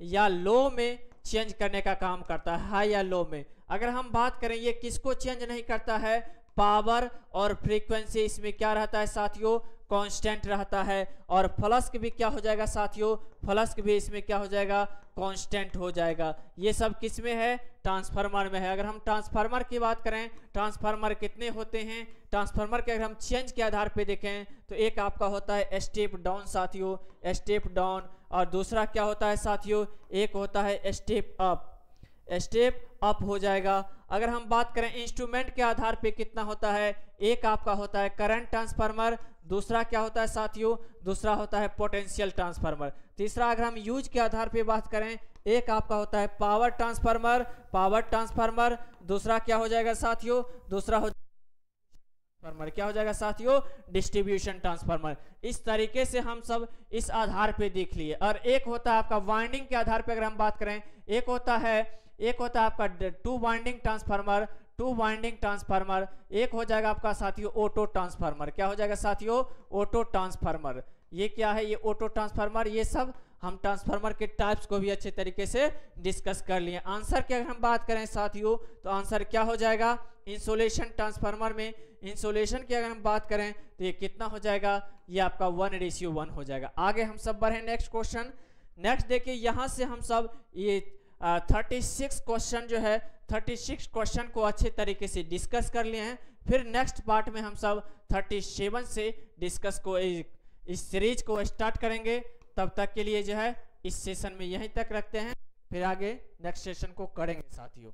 या लो में चेंज करने का काम करता है, हाई या लो में। अगर हम बात करें ये किसको चेंज नहीं करता है, पावर और फ्रीक्वेंसी इसमें क्या रहता है साथियों, कांस्टेंट रहता है। और फ्लक्स भी क्या हो जाएगा साथियों, फ्लक्स भी इसमें क्या हो जाएगा, कांस्टेंट हो जाएगा। ये सब किस में है, ट्रांसफार्मर में है। अगर हम ट्रांसफार्मर की बात करें, ट्रांसफार्मर कितने होते हैं, ट्रांसफार्मर के अगर हम चेंज के आधार पे देखें तो एक आपका होता है स्टेप डाउन साथियों, स्टेप डाउन। और दूसरा क्या होता है साथियों, एक होता है स्टेप अप हो जाएगा। अगर हम बात करें इंस्ट्रूमेंट के आधार पे कितना होता है, एक आपका होता है करंट ट्रांसफार्मर, दूसरा क्या होता है साथियों, दूसरा होता है पोटेंशियल ट्रांसफार्मर। तीसरा अगर हम यूज के आधार पे बात करें, एक आपका होता है पावर ट्रांसफार्मर, दूसरा क्या हो जाएगा साथियों, दूसरा हो ट्रांसफार्मर, क्या हो जाएगा साथियों, डिस्ट्रीब्यूशन ट्रांसफार्मर। इस तरीके से हम सब इस आधार पे देख लिए। और एक होता है आपका वाइंडिंग के आधार पे अगर हम बात करें, एक होता है आपका टू वाइंडिंग ट्रांसफार्मर, एक हो जाएगा आपका साथियों ऑटो ट्रांसफार्मर। क्या हो जाएगा साथियों, ऑटो ट्रांसफार्मर। ये क्या है, ये ऑटो ट्रांसफार्मर। ये सब हम ट्रांसफार्मर के टाइप्स को भी अच्छे तरीके से डिस्कस कर लिए। आंसर की अगर हम बात करें साथियों, तो आंसर क्या हो जाएगा, इंसोलेशन ट्रांसफार्मर में इंसोलेशन की अगर हम बात करें तो ये कितना हो जाएगा, ये आपका 1:1 हो जाएगा। आगे हम सब बढ़े नेक्स्ट क्वेश्चन। नेक्स्ट देखिए यहाँ से हम सब ये 36 क्वेश्चन जो है, 36 क्वेश्चन को अच्छे तरीके से डिस्कस कर लिए हैं। फिर नेक्स्ट पार्ट में हम सब 37 से डिस्कस को इस सीरीज को स्टार्ट करेंगे। तब तक के लिए जो है इस सेशन में यहीं तक रखते हैं, फिर आगे नेक्स्ट सेशन को करेंगे साथियों।